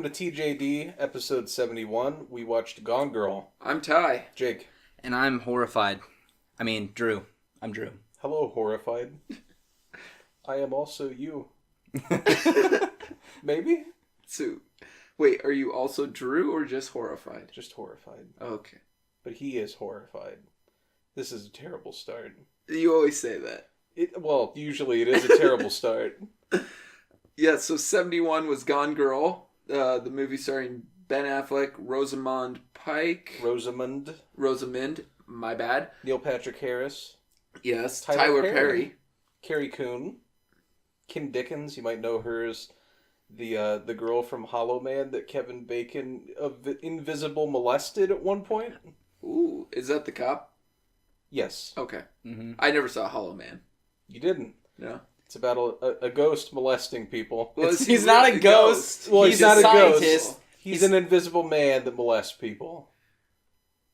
to TJD, episode 71. We watched Gone Girl. I'm Ty. Jake. And I'm horrified. I mean, Drew. I'm Drew. Hello, horrified. I am also you. Maybe? So, wait, are you also Drew or just horrified? Just horrified. Okay. But he is horrified. This is a terrible start. You always say that. Well, usually it is a terrible start. Yeah, so 71 was Gone Girl, the movie starring Ben Affleck, Rosamund Pike. Rosamund, my bad. Neil Patrick Harris. Yes, Tyler Perry. Carrie Coon. Kim Dickens, you might know her as the girl from Hollow Man that Kevin Bacon invisible molested at one point. Ooh, is that the cop? Yes. Okay. Mm-hmm. I never saw Hollow Man. You didn't? No. It's about a ghost molesting people. Well, he's not a ghost. Well, he's not a scientist. Ghost. He's an invisible man that molests people.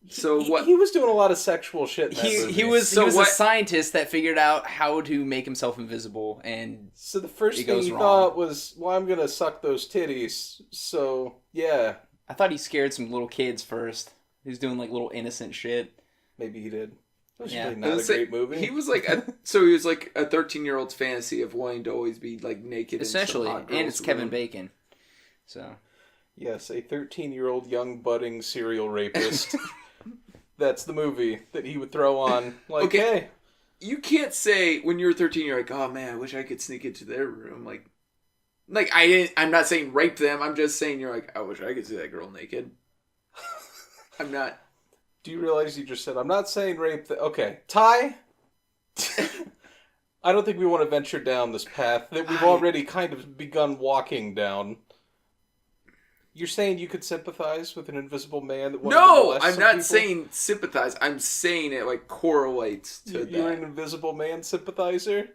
So what? He was doing a lot of sexual shit in that movie. He was a scientist that figured out how to make himself invisible, and so the first thing he thought was, well, I'm gonna suck those titties. So yeah, I thought he scared some little kids first. He was doing like little innocent shit. Maybe he did. It was Yeah. really not a great movie. He was like a 13-year-old's fantasy of wanting to always be like naked. Essentially, in some hot and it's girl's Kevin room. Bacon. So yes, a 13-year-old young budding serial rapist. That's the movie that he would throw on. Like, Okay. hey, You can't say when you're 13, you're like, oh man, I wish I could sneak into their room. Like I'm not saying rape them. I'm just saying you're like, I wish I could see that girl naked. I'm not. do you realize you just said, I'm not saying rape okay, Ty? I don't think we want to venture down this path that we've already kind of begun walking down. You're saying you could sympathize with an invisible man that wanted to molest I'm some not people? saying sympathize. I'm saying it like correlates to that. You're an invisible man sympathizer?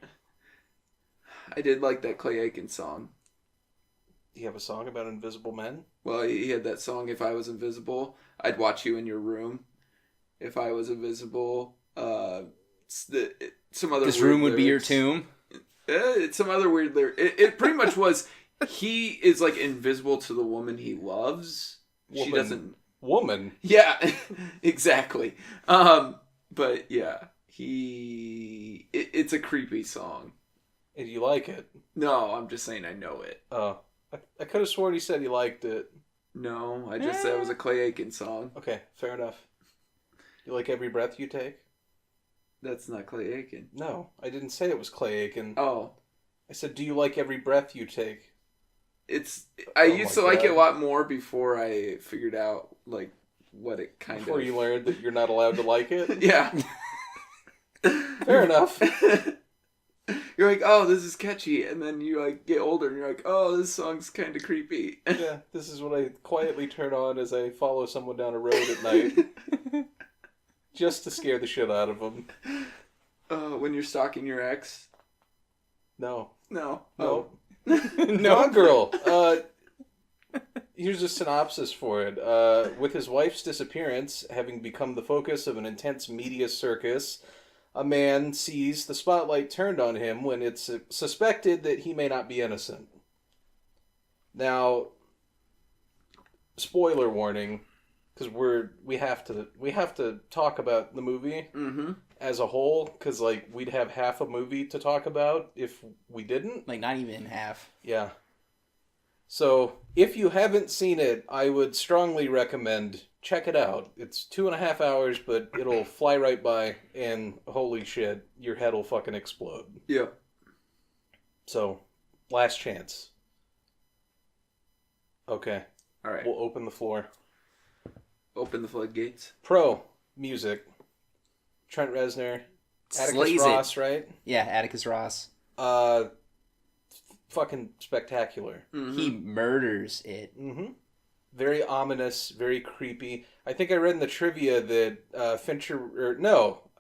I did like that Clay Aiken song. You have a song about invisible men? Well, he had that song, If I Was Invisible, I'd watch you in your room. If I was invisible, some other this weird room would be your lyrics. tomb. It's some other weird lyric. It pretty much was, he is like invisible to the woman he loves. She doesn't. Woman? Yeah, exactly. But yeah, it's a creepy song. And you like it? No, I'm just saying I know it. Oh. I could have sworn he said he liked it. No, I just said it was a Clay Aiken song. Okay, fair enough. You like Every Breath You Take? That's not Clay Aiken. No, I didn't say it was Clay Aiken. Oh. I said, do you like Every Breath You Take? I Oh used my to like God. it a lot more before I figured out like what it kind Before of. you learned that you're not allowed to like it? Yeah. Fair enough. You're like, oh, this is catchy, and then you like get older, and you're like, oh, this song's kind of creepy. Yeah, this is what I quietly turn on as I follow someone down a road at night. Just to scare the shit out of them. When you're stalking your ex. No. No. No. Oh. Gone Girl. Here's a synopsis for it. With his wife's disappearance having become the focus of an intense media circus, a man sees the spotlight turned on him when it's suspected that he may not be innocent. Now, spoiler warning, because we have to talk about the movie as a whole, because like we'd have half a movie to talk about if we didn't. Like not even half. Yeah. So, if you haven't seen it, I would strongly recommend check it out. It's 2.5 hours, but it'll fly right by, and holy shit, your head will fucking explode. Yeah. So, last chance. Okay. All right. We'll open the floor. Open the floodgates. Pro music. Trent Reznor. Atticus Slays Ross, it. right? Yeah, Atticus Ross. Fucking spectacular. Mm-hmm. He murders it. Mm-hmm. Very ominous, very creepy. I think I read in the trivia that Fincher...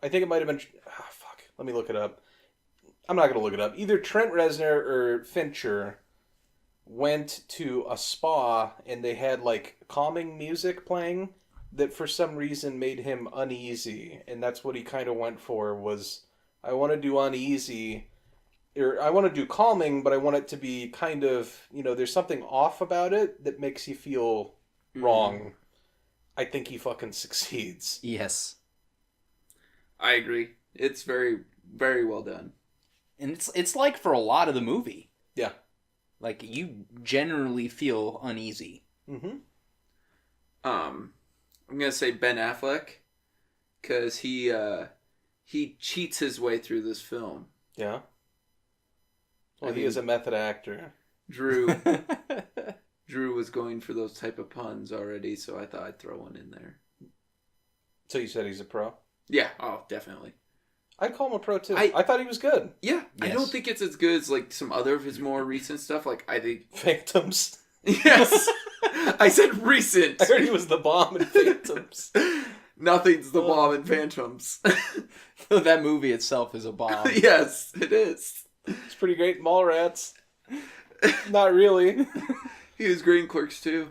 I think it might have been... Oh, fuck. Let me look it up. I'm not going to look it up. Either Trent Reznor or Fincher went to a spa and they had, like, calming music playing that for some reason made him uneasy. And that's what he kind of went for was, I want to do uneasy or I want to do calming, but I want it to be kind of, there's something off about it that makes you feel wrong. I think he fucking succeeds. Yes. I agree. It's very, very well done. And it's like for a lot of the movie. Yeah. Like, you generally feel uneasy. Mm-hmm. I'm gonna say Ben Affleck, because he cheats his way through this film. Yeah. Well, he is a method actor. Drew was going for those type of puns already, so I thought I'd throw one in there. So you said he's a pro? Yeah, oh, definitely. I'd call him a pro too. I thought he was good. Yeah, yes. I don't think it's as good as like some other of his more recent stuff. Like I think Phantoms. Yes, I said recent. I heard he was the bomb in Phantoms. Nothing's the bomb in Phantoms. That movie itself is a bomb. Yes, it is. It's pretty great in Mallrats. Not really. He was great in Clerks too.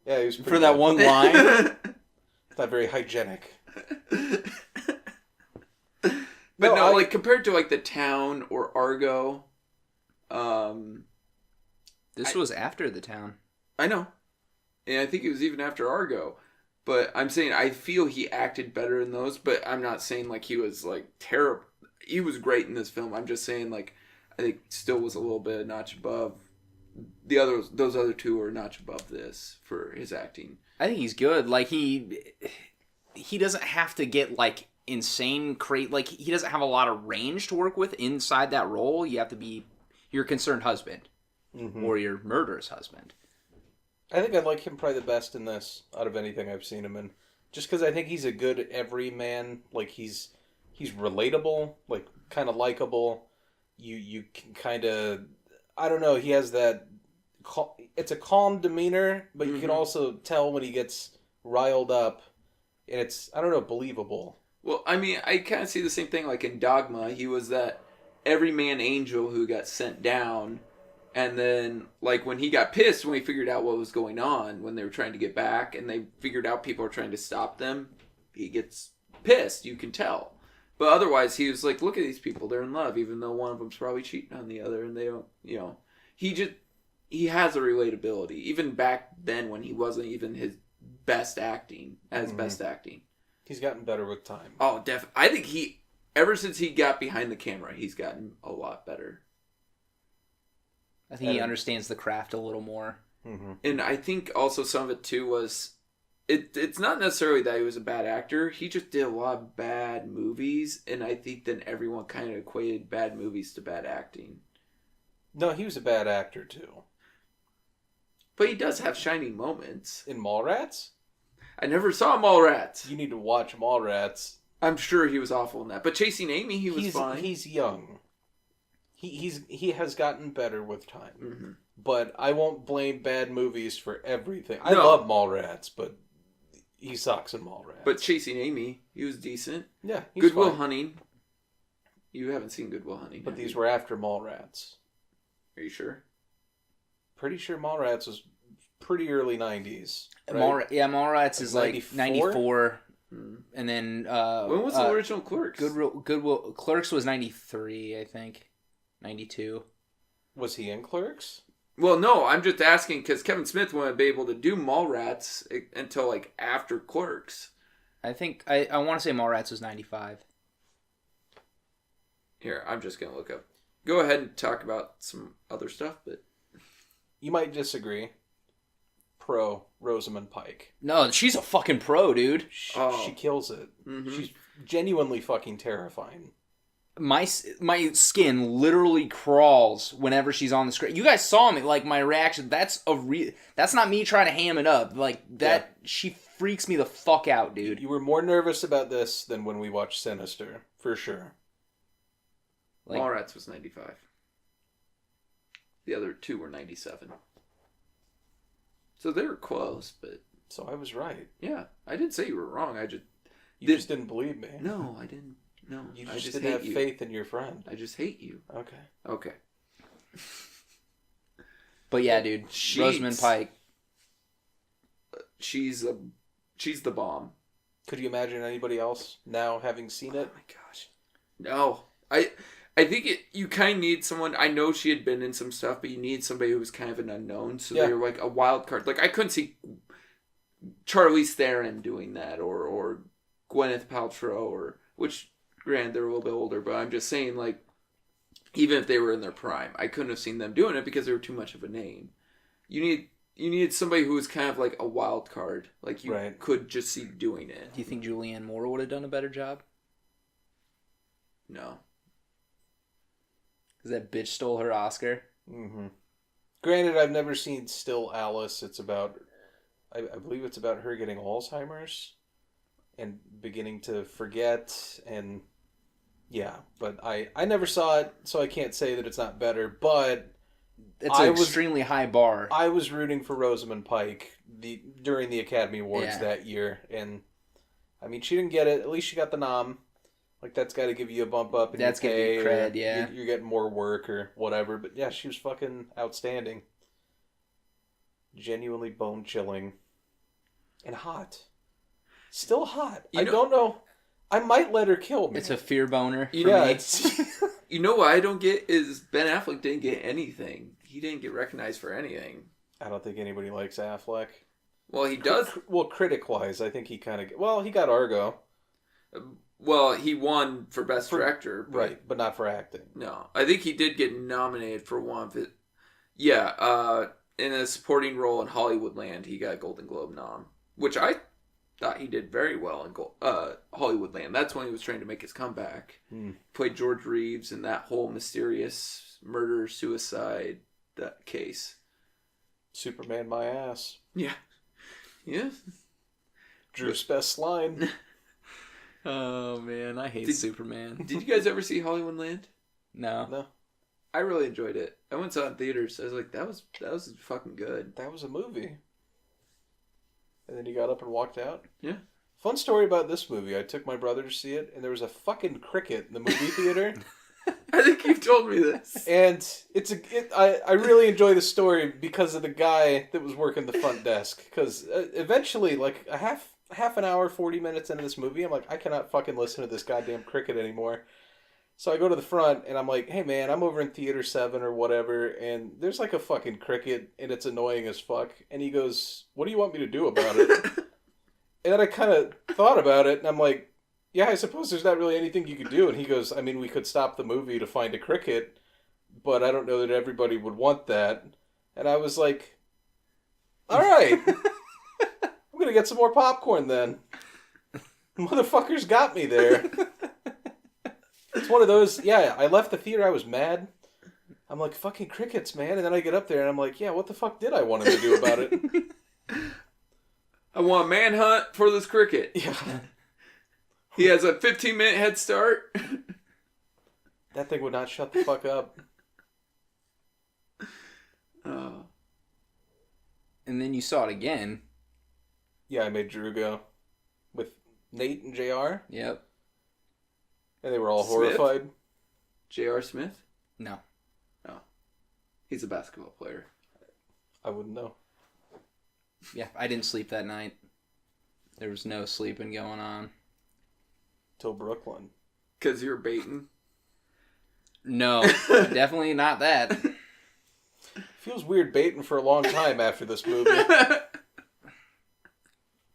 Yeah, he was pretty For that good. one line. It's not very hygienic. But no, like compared to like The Town or Argo, This was after The Town. I know, and I think it was even after Argo. But I'm saying I feel he acted better in those. But I'm not saying like he was like terrible. He was great in this film. I'm just saying like I think still was a little bit a notch above the others. Those other two are a notch above this for his acting. I think he's good. Like, he doesn't have to get like insane like he doesn't have a lot of range to work with inside that role. You have to be your concerned husband or your murderous husband. I think I like him probably the best in this out of anything I've seen him in. Just because I think he's a good everyman. Like, he's relatable, like, kind of likable. You can kind of... I don't know, he has that... It's a calm demeanor, but you can also tell when he gets riled up. And it's, I don't know, believable. Well, I mean, I kind of see the same thing like in Dogma. He was that everyman angel who got sent down. And then, like, when he got pissed, when he figured out what was going on, when they were trying to get back, and they figured out people were trying to stop them, he gets pissed, you can tell. But otherwise, he was like, look at these people, they're in love, even though one of them's probably cheating on the other, and they don't, he has a relatability, even back then when he wasn't even his best acting, best acting. He's gotten better with time. Oh, definitely. I think ever since he got behind the camera, he's gotten a lot better. I think he understands the craft a little more. Mm-hmm. And I think also some of it too was, it's not necessarily that he was a bad actor. He just did a lot of bad movies, and I think then everyone kind of equated bad movies to bad acting. No, he was a bad actor too. But he does have shining moments. In Mallrats? I never saw Mallrats. You need to watch Mallrats. I'm sure he was awful in that. But Chasing Amy, he was fine. He's young. He has gotten better with time. Mm-hmm. But I won't blame bad movies for everything. No. I love Mallrats, but he sucks in Mallrats. But Chasing Amy, he was decent. Yeah, he's Good Will fine. Hunting. You haven't seen Good Will Hunting. But these were after Mallrats. Are you sure? Pretty sure Mallrats was pretty early 90s. Right? Mallrats is like 94. And then... when was the original Clerks? Goodwill Clerks was 93, I think. 92. Was he in Clerks? Well, no, I'm just asking because Kevin Smith wouldn't be able to do Mallrats until like after Clerks. I think I want to say Mallrats was 95. Here, I'm just gonna look up. Go ahead and talk about some other stuff, but You might disagree. Pro Rosamund Pike. No, she's a fucking pro, dude. She kills it. Mm-hmm. She's genuinely fucking terrifying. My skin literally crawls whenever she's on the screen. You guys saw me, like, my reaction. That's not me trying to ham it up. Like, that, yeah. She freaks me the fuck out, dude. You were more nervous about this than when we watched Sinister, for sure. Like, Mallrats was 95. The other two were 97. So they were close, but... So I was right. Yeah, I didn't say you were wrong. You just didn't believe me. No, I didn't. No, you just didn't have faith in your friend. I just hate you. Okay. But yeah, dude, Rosamund Pike. She's the bomb. Could you imagine anybody else now having seen it? Oh my gosh, no. I think you kind of need someone. I know she had been in some stuff, but you need somebody who was kind of an unknown. So Yeah. they're like a wild card. Like I couldn't see Charlize Theron doing that, or Gwyneth Paltrow, or which, granted, they're a little bit older, but I'm just saying, like, even if they were in their prime, I couldn't have seen them doing it because they were too much of a name. You needed somebody who was kind of like a wild card, like you Right. could just see doing it. Do you think Julianne Moore would have done a better job? No. Because that bitch stole her Oscar. Mm-hmm. Granted, I've never seen Still Alice. It's about, I believe it's about her getting Alzheimer's and beginning to forget. And yeah, but I never saw it, so I can't say that it's not better. But It's an extremely high bar. I was rooting for Rosamund Pike during the Academy Awards Yeah. that year. And I mean, she didn't get it. At least she got the nom. Like, that's got to give you a bump up in That's your pay. gonna be cred, or yeah. You're getting more work or whatever. But yeah, she was fucking outstanding. Genuinely bone-chilling. And hot. Still hot. I don't know. I might let her kill me. It's a fear boner. Yeah, me. it's... You know what I don't get is Ben Affleck didn't get anything. He didn't get recognized for anything. I don't think anybody likes Affleck. Well, he does. Well, critic-wise, I think he kind of... Well, he got Argo. Well, he won for Best Director. But Right, but not for acting. No. I think he did get nominated for one of it. Yeah, in a supporting role in Hollywoodland, he got a Golden Globe nom. Which I thought he did very well in Hollywoodland. That's when he was trying to make his comeback. Played George Reeves in that whole mysterious murder-suicide case. Superman my ass. Yeah. Yeah. Drew's best line. Oh, man. I hate Superman. Did you guys ever see Hollywoodland? No. No. I really enjoyed it. I went and saw it in theaters. I was like, that was fucking good. That was a movie. And then he got up and walked out? Yeah. Fun story about this movie. I took my brother to see it, and there was a fucking cricket in the movie theater. I think you've told me this. And I really enjoy the story because of the guy that was working the front desk. Because eventually, like a half an hour, 40 minutes into this movie, I'm like, I cannot fucking listen to this goddamn cricket anymore. So I go to the front, and I'm like, hey man, I'm over in Theater 7 or whatever, and there's like a fucking cricket, and it's annoying as fuck. And he goes, what do you want me to do about it? And then I kind of thought about it, and I'm like, yeah, I suppose there's not really anything you could do. And he goes, I mean, we could stop the movie to find a cricket, but I don't know that everybody would want that. And I was like, all right, I'm going to get some more popcorn then. Motherfuckers got me there. It's one of those, yeah, I left the theater, I was mad. I'm like, fucking crickets, man. And then I get up there and I'm like, yeah, what the fuck did I want him to do about it? I want a manhunt for this cricket. Yeah. He has a 15-minute head start. That thing would not shut the fuck up. Oh. And then you saw it again. Yeah, I made Drew go with Nate and JR. Yep. And they were all Smith? horrified. J.R. Smith? No. No. He's a basketball player. I wouldn't know. Yeah, I didn't sleep that night. There was no sleeping going on. Till Brooklyn. Because you're baiting? No, definitely not that. Feels weird baiting for a long time after this movie.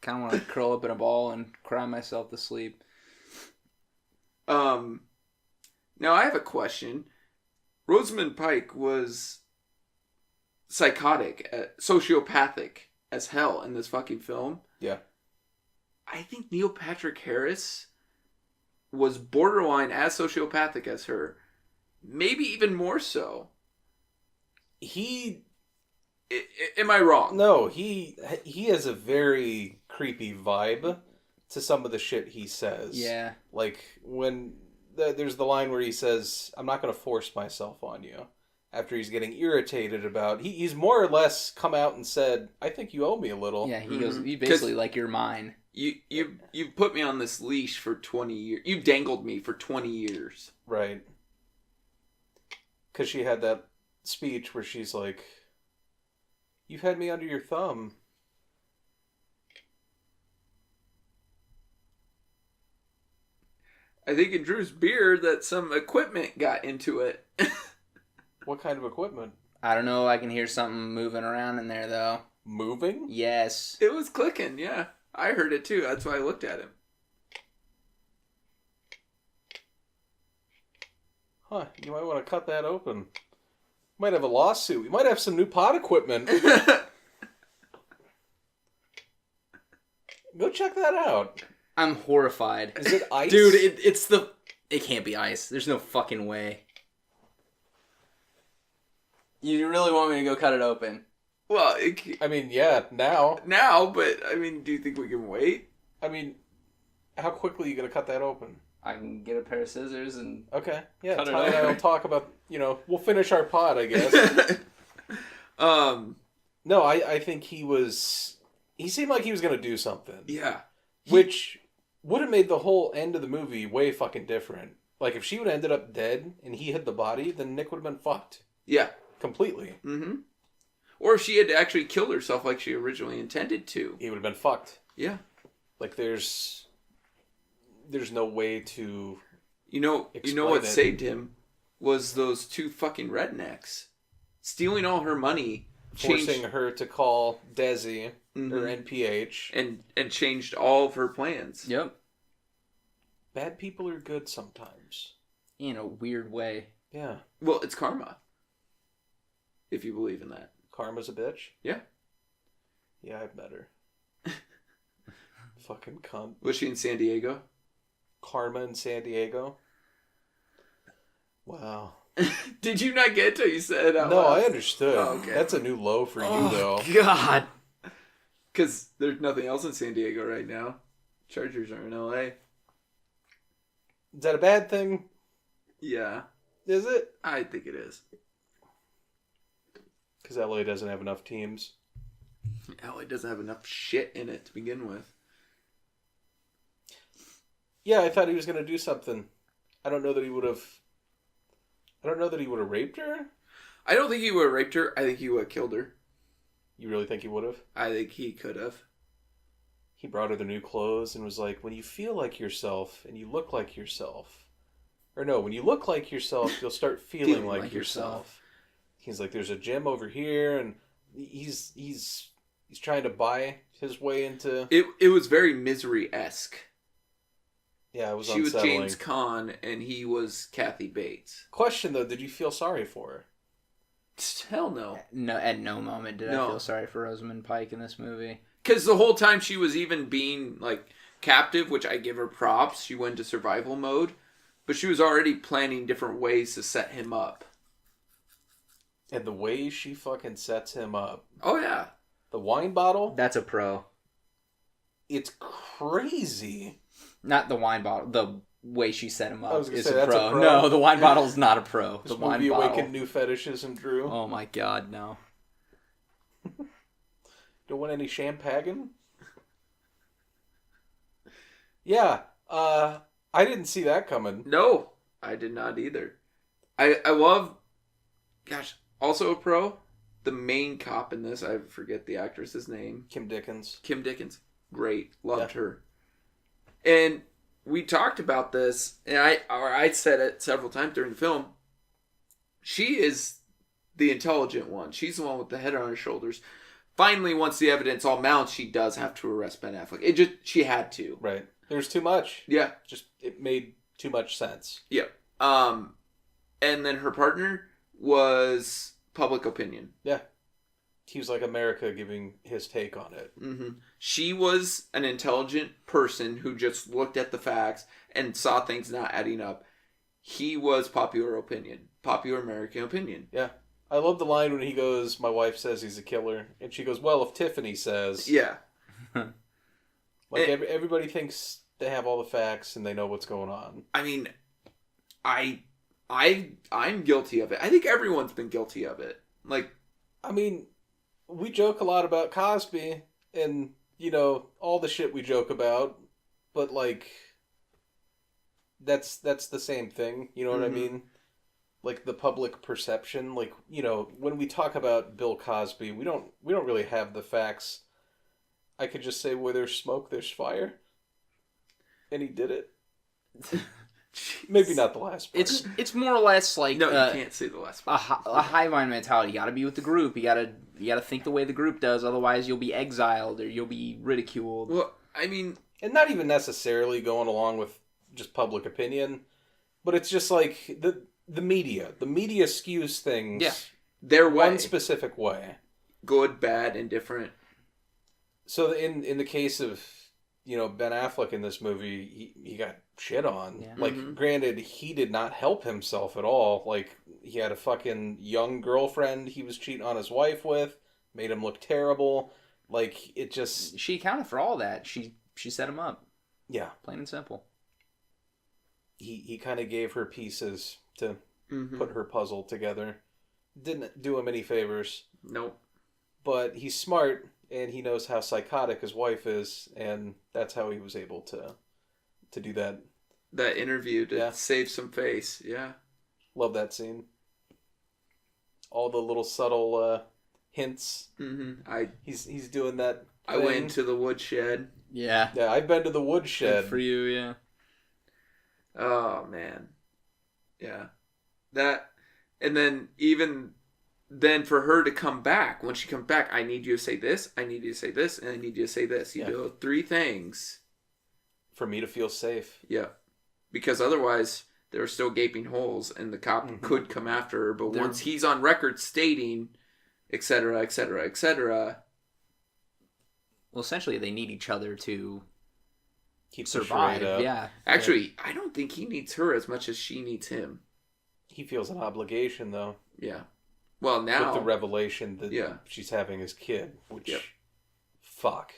Kind of want to curl up in a ball and cry myself to sleep. Now I have a question. Rosamund Pike was psychotic, sociopathic as hell in this fucking film. Yeah. I think Neil Patrick Harris was borderline as sociopathic as her. Maybe even more so. Am I wrong? No, he has a very creepy vibe to some of the shit he says. Yeah. Like, when there's the line where he says, I'm not going to force myself on you. After he's getting irritated about... He's more or less come out and said, I think you owe me a little. Yeah, he goes, you basically like, you're mine. You've put me on this leash for 20 years. You've dangled me for 20 years. Right. Because she had that speech where she's like, you've had me under your thumb. I think in Drew's beer that some equipment got into it. What kind of equipment? I don't know. I can hear something moving around in there, though. Moving? Yes. It was clicking, yeah. I heard it too. That's why I looked at him. Huh, you might want to cut that open. Might have a lawsuit. We might have some new pot equipment. Go check that out. I'm horrified. Is it ice? Dude, it's the... It can't be ice. There's no fucking way. You really want me to go cut it open? Well, I mean, yeah, now. now, but I mean, do you think we can wait? I mean, how quickly are you going to cut that open? I can get a pair of scissors and... Okay, yeah, Cut it Ty and I open. will talk about, we'll finish our pod, I guess. No, I think he seemed like he was going to do something. Yeah. Which would have made the whole end of the movie way fucking different. Like, if she would have ended up dead and he hid the body, then Nick would have been fucked. Yeah. Completely. Mm-hmm. Or if she had actually killed herself like she originally intended to. He would have been fucked. Yeah. Like, there's no way to You know explain what it. saved him was those two fucking rednecks. Stealing all her money. Forcing her to call Desi Mhm. or NPH. And changed all of her plans. Yep. Bad people are good sometimes. In a weird way. Yeah. Well, it's karma. If you believe in that. Karma's a bitch? Yeah. Yeah, I've met her. Fucking cunt. Was she in San Diego? Karma in San Diego? Wow. Did you not get till you said it out No, loud? I understood. Oh, okay. That's a new low for you, though. God. Because there's nothing else in San Diego right now. Chargers are in LA. Is that a bad thing? Yeah, Is it? I think it is. Because LA doesn't have enough teams. LA doesn't have enough shit in it to begin with. Yeah, I thought he was going to do something. I don't know that he would have raped her. I don't think he would have raped her. I think he would have killed her. You really think he would have? I think he could have. He brought her the new clothes and was like, when you feel like yourself and you look like yourself. Or no, when you look like yourself, you'll start feeling like yourself. He's like, there's a gym over here, and he's trying to buy his way into... It was very Misery-esque. Yeah, it was She was unsettling. James Caan, and he was Kathy Bates. Question, though, did you feel sorry for her? Hell no. No, at no moment did No. I feel sorry for Rosamund Pike in this movie. Because the whole time she was even being, like, captive, which I give her props. She went into survival mode. But she was already planning different ways to set him up. And the way she fucking sets him up. Oh, yeah. The wine bottle, That's a pro. it's crazy. Not the wine bottle. The way she set him up I was gonna is say, a that's pro. a pro. No, the wine bottle is not a pro. This The wine movie bottle. awakened new fetishes in Drew. Oh my god, no. Don't want any champagne? Yeah, I didn't see that coming. No, I did not either. I love... Gosh, also a pro. The main cop in this, I forget the actress's name. Kim Dickens. Kim Dickens. Great. Loved Yeah. her. And we talked about this, and I said it several times during the film. She is the intelligent one. She's the one with the head on her shoulders. Finally, once the evidence all mounts, she does have to arrest Ben Affleck. She had to. Right. There's too much. Yeah. It made too much sense. Yeah. And then her partner was public opinion. Yeah. He was like America giving his take on it. Mm-hmm. She was an intelligent person who just looked at the facts and saw things not adding up. He was popular opinion. Popular American opinion. Yeah. I love the line when he goes, my wife says he's a killer. And she goes, well, if Tiffany says... Yeah. Like, everybody thinks they have all the facts and they know what's going on. I mean, I'm guilty of it. I think everyone's been guilty of it. Like, I mean, we joke a lot about Cosby and, all the shit we joke about. But, like, that's the same thing. You know what I mean? Like, the public perception. Like, when we talk about Bill Cosby, we don't really have the facts. I could just say, where there's smoke, there's fire. And he did it. Maybe not the last part. It's more or less like No, you can't say the last part. a hive mind mentality. You got to be with the group. You got to think the way the group does. Otherwise, you'll be exiled or you'll be ridiculed. Well, I mean, and not even necessarily going along with just public opinion, but it's just like the media. The media skews things their way. one specific way. Good, bad, indifferent. So in the case of, Ben Affleck in this movie, he got shit on. Yeah. Like, granted, he did not help himself at all. Like, he had a fucking young girlfriend he was cheating on his wife with, made him look terrible. Like, it just... She accounted for all that. She set him up. Yeah. Plain and simple. He kind of gave her pieces to put her puzzle together. Didn't do him any favors. Nope. But he's smart, and he knows how psychotic his wife is, and that's how he was able to do that. That interview to save some face, yeah. Love that scene. All the little subtle hints. Mm-hmm. He's doing that I went to the woodshed. Yeah. Yeah, I've been to the woodshed. Good for you, yeah. Oh, man. Yeah. That, and then even... Then for her to come back, when she comes back, I need you to say this, I need you to say this, and I need you to say this. You do 3 things. For me to feel safe. Yeah. Because otherwise, there are still gaping holes, and the cop could come after her. But once he's on record stating, etc., etc., etc. Well, essentially, they need each other to keep survive. Up. Yeah. Actually, I don't think he needs her as much as she needs him. He feels an obligation, though. Yeah. Well, now... With the revelation that she's having his kid, which... Fuck.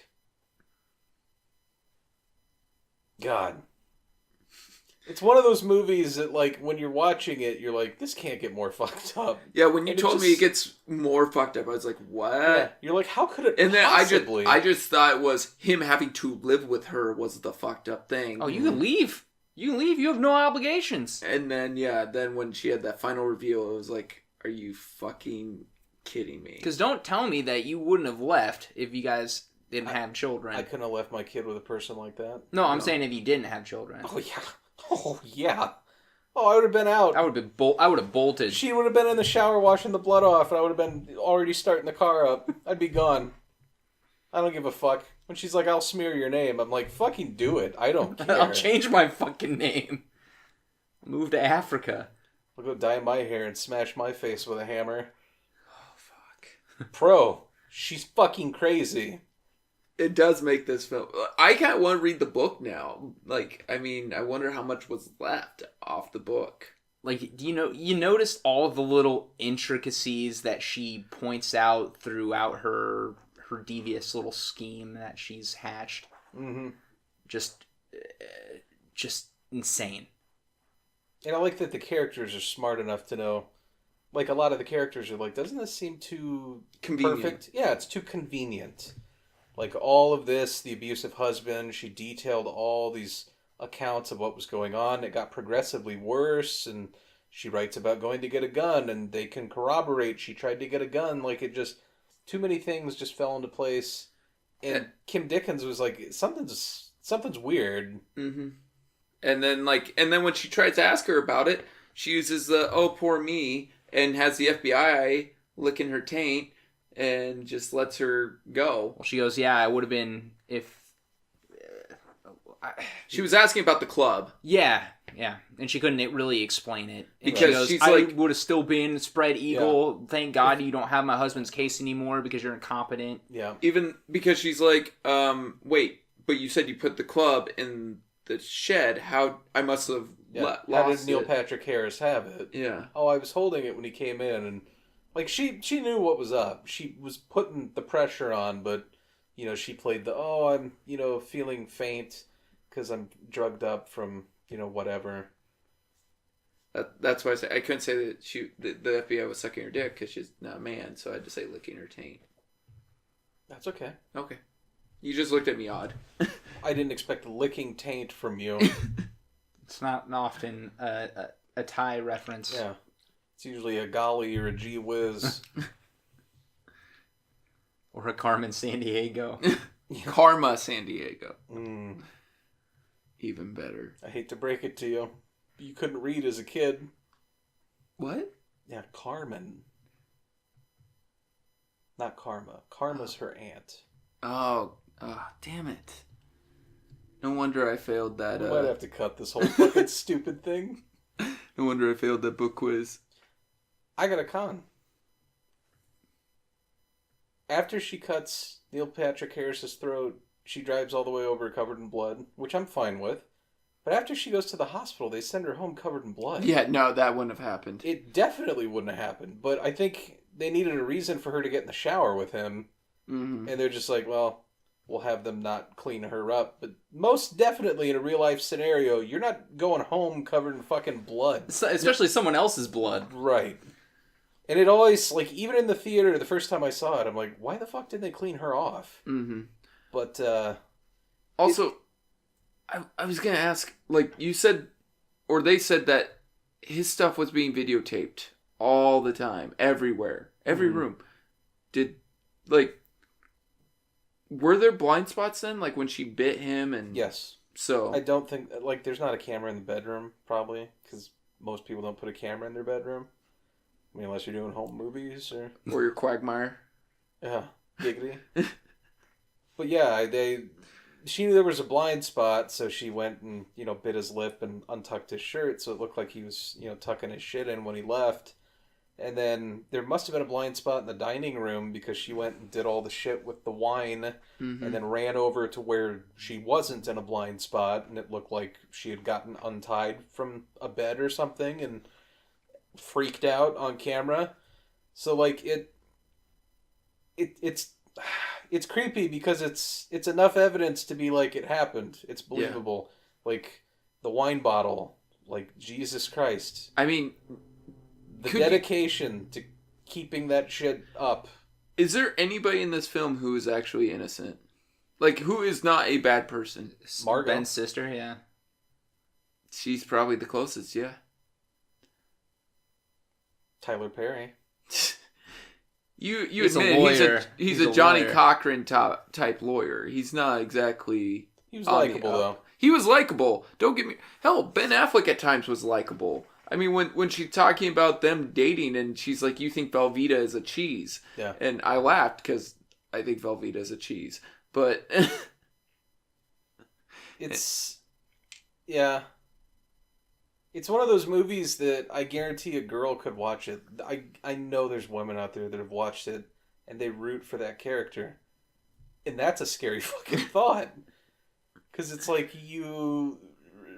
God. It's one of those movies that, like, when you're watching it, you're like, this can't get more fucked up. Yeah, when you told me it gets more fucked up, I was like, what? Yeah. You're like, how could it and possibly? then I just thought it was him having to live with her was the fucked up thing. Oh, you can leave. You can leave. You have no obligations. And then, then when she had that final reveal, it was like... Are you fucking kidding me? Because don't tell me that you wouldn't have left if you guys didn't have children. I couldn't have left my kid with a person like that. No, I'm saying if you didn't have children. Oh, yeah. Oh, yeah. Oh, I would have been out. I would have bolted. She would have been in the shower washing the blood off, and I would have been already starting the car up. I'd be gone. I don't give a fuck. When she's like, I'll smear your name, I'm like, fucking do it. I don't care. I'll change my fucking name. Move to Africa. I'll go dye my hair and smash my face with a hammer. Oh, fuck. Bro, she's fucking crazy. It does make this film... I kind of want to read the book now. Like, I mean, I wonder how much was left off the book. Like, you noticed all the little intricacies that she points out throughout her devious little scheme that she's hatched? Mm-hmm. Just insane. And I like that the characters are smart enough to know, like, a lot of the characters are like, doesn't this seem too convenient? Perfect? Yeah, it's too convenient. Like, all of this, the abusive husband, she detailed all these accounts of what was going on. It got progressively worse, and she writes about going to get a gun, and they can corroborate she tried to get a gun. Like, it just, too many things just fell into place. And Kim Dickens was like, something's weird. Mm-hmm. And then when she tries to ask her about it, she uses the, oh, poor me, and has the FBI licking her taint, and just lets her go. Well, she goes, yeah, I would have been if... She was asking about the club. Yeah. And she couldn't really explain it. And because she goes, she's I like... would have still been spread eagle. Yeah. Thank God you don't have my husband's case anymore because you're incompetent. Yeah. Even because she's like, wait, but you said you put the club in the shed. How I must have lost it. How did Neil Patrick Harris have it? Yeah. Oh, I was holding it when he came in, and like she knew what was up. She was putting the pressure on, but she played the I'm feeling faint because I'm drugged up from whatever. That's why I couldn't say that the FBI was sucking her dick because she's not a man, so I had to say licking her taint. That's okay. Okay. You just looked at me odd. I didn't expect a licking taint from you. It's not often a Thai reference. Yeah. It's usually a golly or a gee whiz. Or a Carmen Sandiego. Karma San Diego. Mm. Even better. I hate to break it to you. you couldn't read as a kid. What? Yeah, Carmen. Not Karma. Karma's her aunt. Oh, damn it. No wonder I failed that. We might have to cut this whole fucking stupid thing. No wonder I failed that book quiz. I got a con. After she cuts Neil Patrick Harris's throat, she drives all the way over covered in blood, which I'm fine with. But after she goes to the hospital, they send her home covered in blood. Yeah, no, that wouldn't have happened. It definitely wouldn't have happened. But I think they needed a reason for her to get in the shower with him. Mm-hmm. And they're just like, well, we'll have them not clean her up. But most definitely in a real life scenario, you're not going home covered in fucking blood. Especially someone else's blood. Right. And it always, like, even in the theater, the first time I saw it, I'm like, why the fuck did they clean her off? Mm-hmm. But, also, I was going to ask, like, you said, or they said that his stuff was being videotaped all the time, everywhere, every room. Did, like, were there blind spots then? Like, when she bit him and... yes. So... I don't think, like, there's not a camera in the bedroom, probably, because most people don't put a camera in their bedroom. I mean, unless you're doing home movies or... Or your Quagmire. Yeah, giggity. But yeah, she knew there was a blind spot, so she went and, bit his lip and untucked his shirt, so it looked like he was, tucking his shit in when he left. And then there must have been a blind spot in the dining room because she went and did all the shit with the wine and then ran over to where she wasn't in a blind spot, and it looked like she had gotten untied from a bed or something and freaked out on camera. So, like, it's creepy because it's enough evidence to be like, it happened. It's believable. Yeah. Like, the wine bottle. Like, Jesus Christ. I mean... The dedication to keeping that shit up. Is there anybody in this film who is actually innocent? Like, who is not a bad person? Margot. Ben's sister, yeah. She's probably the closest, yeah. Tyler Perry. You He's admit he's a Johnny lawyer. Cochran type lawyer. He's not exactly... He was likable, though. He was likable. Don't get me... Hell, Ben Affleck at times was likable. I mean, when she's talking about them dating and she's like, you think Velveeta is a cheese. Yeah. And I laughed because I think Velveeta is a cheese. But... It's... Yeah. It's one of those movies that I guarantee a girl could watch it. I know there's women out there that have watched it and they root for that character. And that's a scary fucking thought. Because it's like you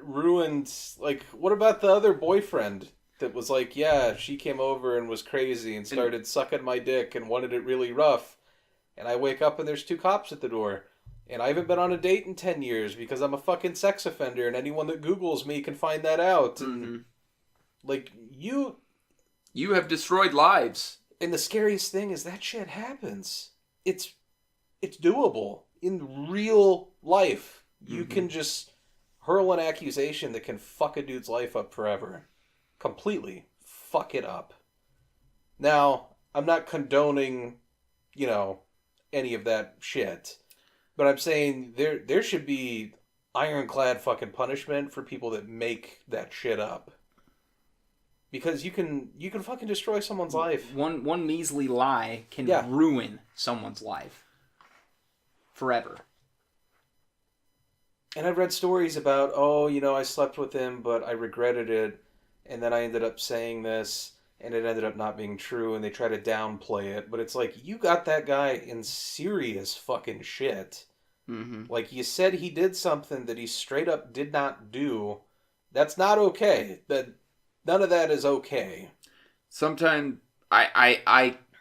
ruined... Like, what about the other boyfriend that was like, yeah, she came over and was crazy and started sucking my dick and wanted it really rough. And I wake up and there's 2 cops at the door. And I haven't been on a date in 10 years because I'm a fucking sex offender and anyone that Googles me can find that out. And, like, you have destroyed lives. And the scariest thing is that shit happens. It's doable. In real life, you can just hurl an accusation that can fuck a dude's life up forever. Completely. Fuck it up. Now, I'm not condoning, any of that shit. But I'm saying there should be ironclad fucking punishment for people that make that shit up. Because you can fucking destroy someone's life. One measly lie can ruin someone's life. Forever. And I've read stories about, I slept with him, but I regretted it. And then I ended up saying this, and it ended up not being true, and they try to downplay it. But it's like, you got that guy in serious fucking shit. Like, you said he did something that he straight up did not do. That's not okay. None of that is okay. Sometimes I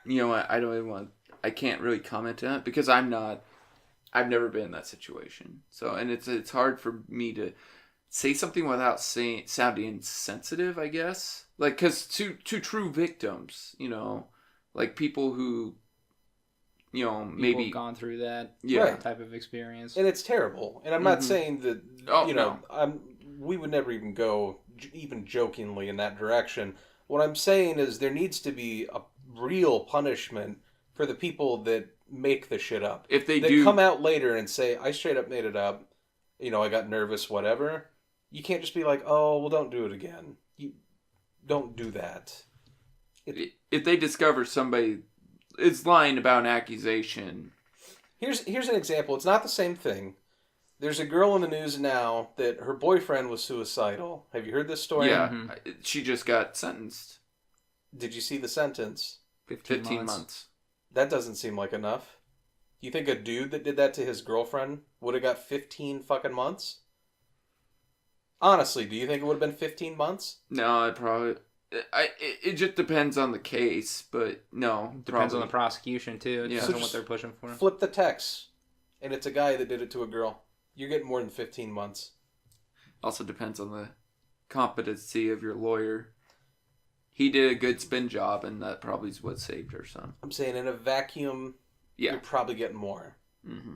don't even want... I can't really comment on it because I've never been in that situation. So, and it's hard for me to say something without sounding insensitive, I guess. Like, because to true victims, like people who, maybe have gone through that type of experience. And it's terrible. And I'm not saying that, we would never even go even jokingly in that direction. What I'm saying is there needs to be a real punishment for the people that make the shit up. If they that do come out later and say, I straight up made it up, I got nervous, whatever. You can't just be like, oh, well, don't do it again. You don't do that. If they discover somebody is lying about an accusation... Here's an example. It's not the same thing. There's a girl in the news now that her boyfriend was suicidal. Have you heard this story? Yeah, she just got sentenced. Did you see the sentence? 15 months. That doesn't seem like enough. You think a dude that did that to his girlfriend would have got 15 fucking months? Honestly, do you think it would have been 15 months? No, it probably... It just depends on the case, but no. Depends on the prosecution, too. It Yeah. depends on what they're pushing for. Flip the text, and it's a guy that did it to a girl. You're getting more than 15 months. Also depends on the competency of your lawyer. He did a good spin job, and that probably is what saved her son. I'm saying in a vacuum, you're probably getting more. Mm-hmm.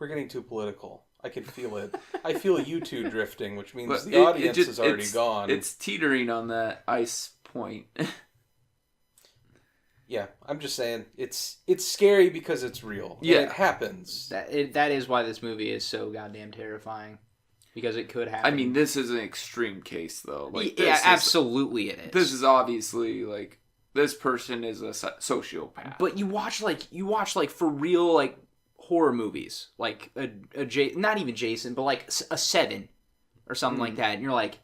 We're getting too political. I can feel it. I feel you two drifting, which means the audience is already gone. It's teetering on that ice point. Yeah, I'm just saying it's scary because it's real. Yeah, and it happens. That is why this movie is so goddamn terrifying, because it could happen. I mean, this is an extreme case, though. Like, yeah, absolutely, it is. This is obviously like this person is a sociopath. But you watch like for real like horror movies, like not even Jason, but like a Seven or something like that, and you're like,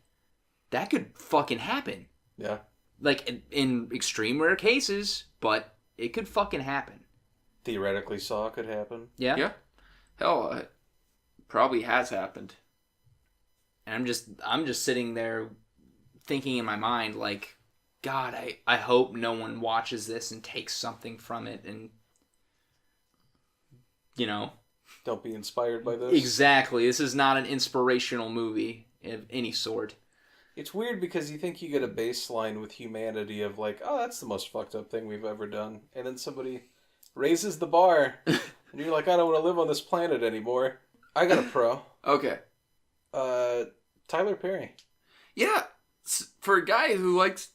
that could fucking happen. Yeah. Like in extreme rare cases, but it could fucking happen. Theoretically saw it could happen. Yeah. Yeah. Hell, it probably has happened. And I'm just sitting there thinking in my mind like, God, I hope no one watches this and takes something from it and don't be inspired by this. Exactly. This is not an inspirational movie of any sort. It's weird because you think you get a baseline with humanity of like, oh, that's the most fucked up thing we've ever done. And then somebody raises the bar. And you're like, I don't want to live on this planet anymore. I got a pro. Okay. Tyler Perry. Yeah. For a guy who likes,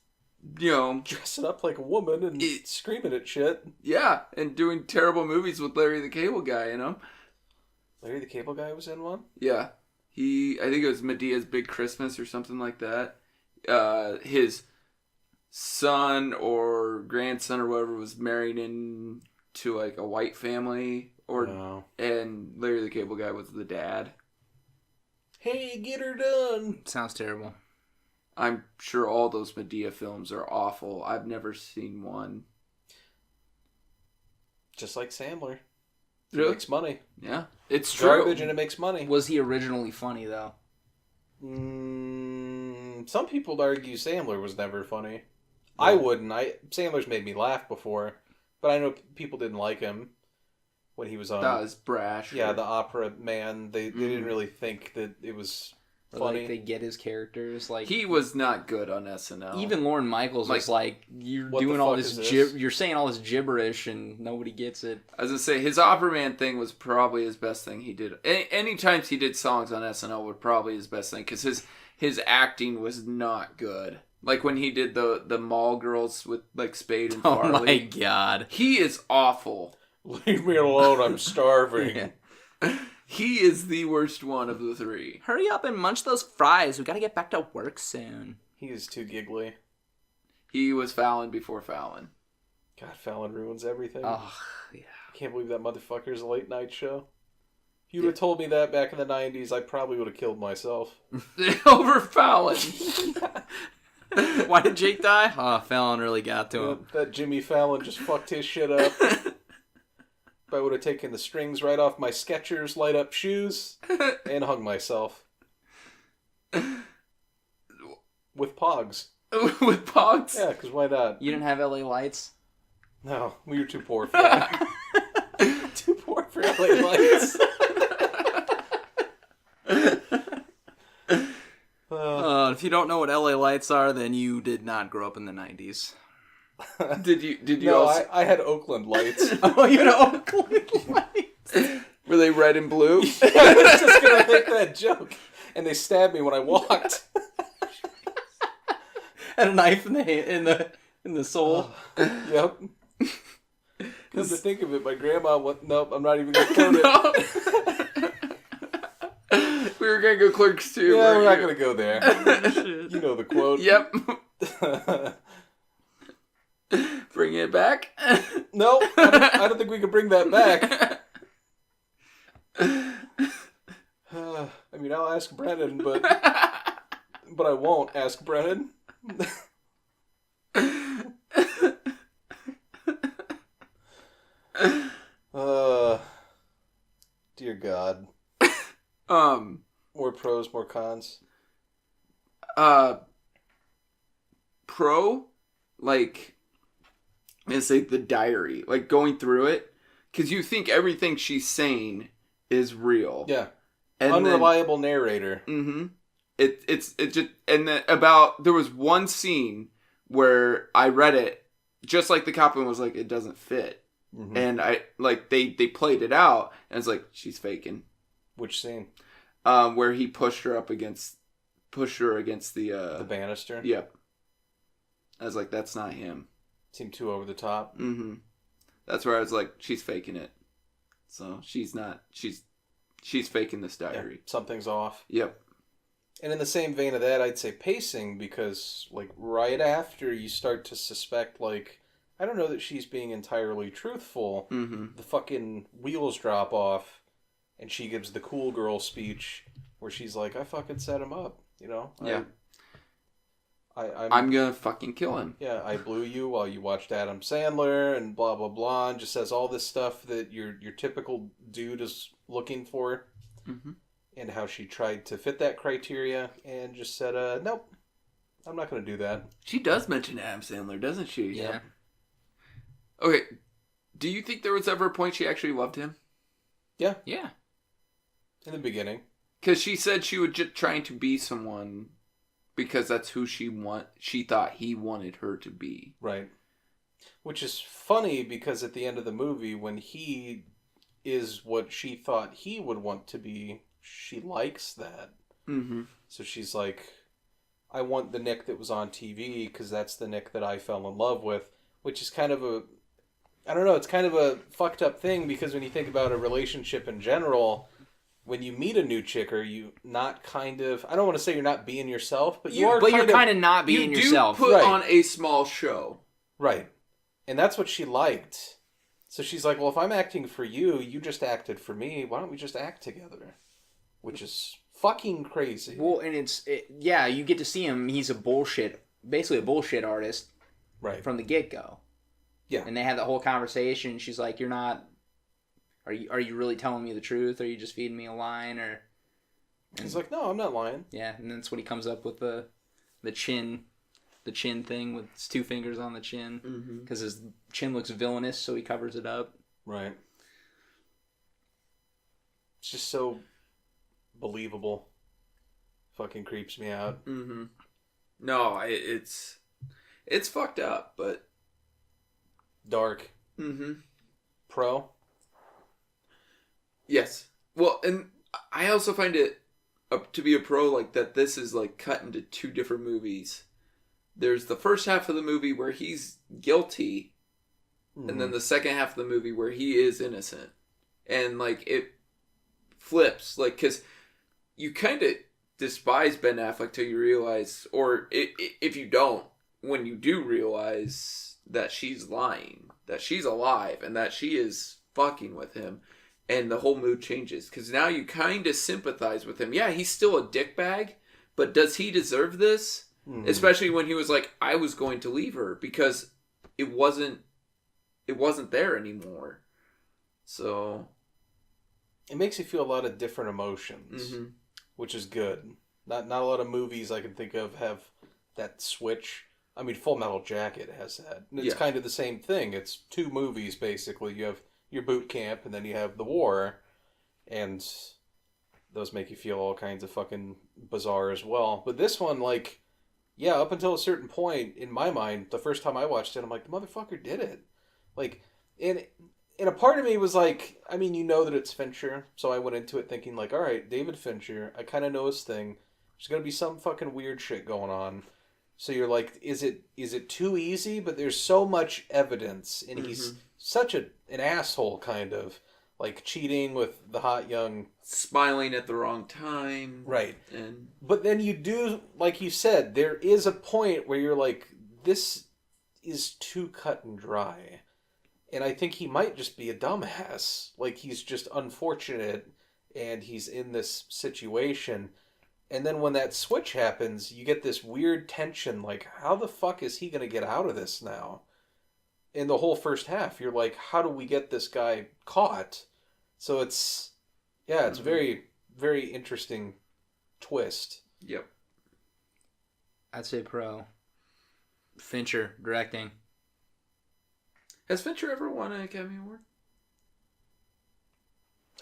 dressing up like a woman and screaming at shit. Yeah. And doing terrible movies with Larry the Cable Guy, Larry the Cable Guy was in one? Yeah. I think it was Medea's Big Christmas or something like that. His son or grandson or whatever was married into like a white family, and Larry the Cable Guy was the dad. Hey, get her done. Sounds terrible. I'm sure all those Medea films are awful. I've never seen one. Just like Sandler. Really? It makes money. Yeah. It's true. Garbage and it makes money. Was he originally funny, though? Some people argue Sandler was never funny. Yeah. I wouldn't. Sandler's made me laugh before, but I know people didn't like him when he was on. That was brash. Yeah, the Opera Man. They didn't really think that it was funny. Like they get his characters. Like he was not good on SNL. Even Lorne Michaels was like, "You're doing all this you're saying all this gibberish, and nobody gets it." I was gonna say his Opera Man thing was probably his best thing he did. Any times he did songs on SNL were probably his best thing because his acting was not good. Like when he did the Mall Girls with like Spade and Farley. Oh my god, he is awful. Leave me alone, I'm starving. Yeah. He is the worst one of the three. Hurry up and munch those fries. We gotta get back to work soon. He is too giggly. He was Fallon before Fallon. God, Fallon ruins everything. Oh, yeah. I can't believe that motherfucker's a late night show. If you would have told me that back in the 90s, I probably would have killed myself. Over Fallon. Why did Jake die? Oh, Fallon really got to him. That Jimmy Fallon just fucked his shit up. If I would have taken the strings right off my Skechers light up shoes and hung myself. With Pogs. With Pogs? Yeah, because why not? You didn't have LA Lights? No, we were too poor for that. Too poor for LA Lights. If you don't know what LA Lights are, then you did not grow up in the 90s. Did you no, also... I had Oakland Lights. Oh, you had Oakland Lights. Were they red and blue? I was just going to make that joke. And they stabbed me when I walked. Had a knife in the soul. Yep. Come to think of it, my grandma went, nope, I'm not even going to quote it. We were gonna go Clerks 2. Yeah, we're not gonna go there. Shit. You know the quote. Yep. Bring it back. No, I don't think we can bring that back. I mean, I'll ask Brennan, but I won't ask Brennan. Dear God. More pros, more cons. Pro, like, I'm gonna say the diary, like going through it, because you think everything she's saying is real. Yeah. And Unreliable narrator. Mm-hmm. It just, and then there was one scene where I read it just like the cop was like, it doesn't fit. Mm-hmm. And they played it out and it's like, she's faking. Which scene? Where he pushed her against the banister. Yep. I was like, that's not him. Seemed too over the top. Mm-hmm. That's where I was like, she's faking it. So she's not. She's faking this diary. Yeah, something's off. Yep. And in the same vein of that, I'd say pacing, because like right after you start to suspect, like, I don't know that she's being entirely truthful. Mm-hmm. The fucking wheels drop off, and she gives the cool girl speech where she's like, "I fucking set him up," you know? Yeah. I'm gonna fucking kill him. Yeah, I blew you while you watched Adam Sandler and blah blah blah, and just says all this stuff that your typical dude is looking for, mm-hmm. and how she tried to fit that criteria and just said, "Nope, I'm not going to do that." She does mention Adam Sandler, doesn't she? Yeah. Okay, do you think there was ever a point she actually loved him? Yeah. Yeah. In the beginning, because she said she was just trying to be someone. Because that's who she thought he wanted her to be. Right. Which is funny because at the end of the movie, when he is what she thought he would want to be, she likes that. Mm-hmm. So she's like, I want the Nick that was on TV because that's the Nick that I fell in love with. Which is kind of I don't know, it's kind of a fucked up thing because when you think about a relationship in general, when you meet a new chick, are you not kind of... I don't want to say you're not being yourself, but you are but kind you're kind of not being yourself. You do put on a small show. Right. And that's what she liked. So she's like, well, if I'm acting for you, you just acted for me. Why don't we just act together? Which is fucking crazy. Well, and yeah, you get to see him. He's basically a bullshit artist. Right. From the get-go. Yeah. And they had that whole conversation. She's like, you're not... Are you really telling me the truth? Or are you just feeding me a line? And he's like, no, I'm not lying. Yeah, and that's when he comes up with the chin thing with his two fingers on the chin. Because his chin looks villainous, so he covers it up. Right. It's just so believable. Fucking creeps me out. Mm-hmm. No, it's fucked up, but... Dark. Mm-hmm. Pro? Yes. Well, and I also find it to be a pro, like, that this is, like, cut into two different movies. There's the first half of the movie where he's guilty, and then the second half of the movie where he is innocent. And, like, it flips. Like, because you kind of despise Ben Affleck till you realize, or if you don't, when you do realize that she's lying, that she's alive, and that she is fucking with him. And the whole mood changes. Because now you kind of sympathize with him. Yeah, he's still a dickbag. But does he deserve this? Mm. Especially when he was like, I was going to leave her. Because it wasn't there anymore. So... It makes you feel a lot of different emotions. Mm-hmm. Which is good. Not a lot of movies I can think of have that switch. I mean, Full Metal Jacket has that. And it's kind of the same thing. It's two movies, basically. You have... your boot camp, and then you have the war, and those make you feel all kinds of fucking bizarre as well. But this one, like, yeah, up until a certain point, in my mind, the first time I watched it, I'm like, the motherfucker did it. Like, and a part of me was like, I mean, you know that it's Fincher, so I went into it thinking, like, all right, David Fincher, I kind of know his thing. There's going to be some fucking weird shit going on. So you're like, is it too easy? But there's so much evidence, and he's such an asshole, kind of. like cheating with the hot young... Smiling at the wrong time. Right. And But then you do, like you said, there is a point where you're like, this is too cut and dry. And I think he might just be a dumbass. Like, he's just unfortunate, and he's in this situation. And then when that switch happens, you get this weird tension, like, how the fuck is he going to get out of this now? In the whole first half, you're like, how do we get this guy caught? So it's very, very interesting twist. Yep. I'd say pro. Fincher, directing. Has Fincher ever won an Academy Award?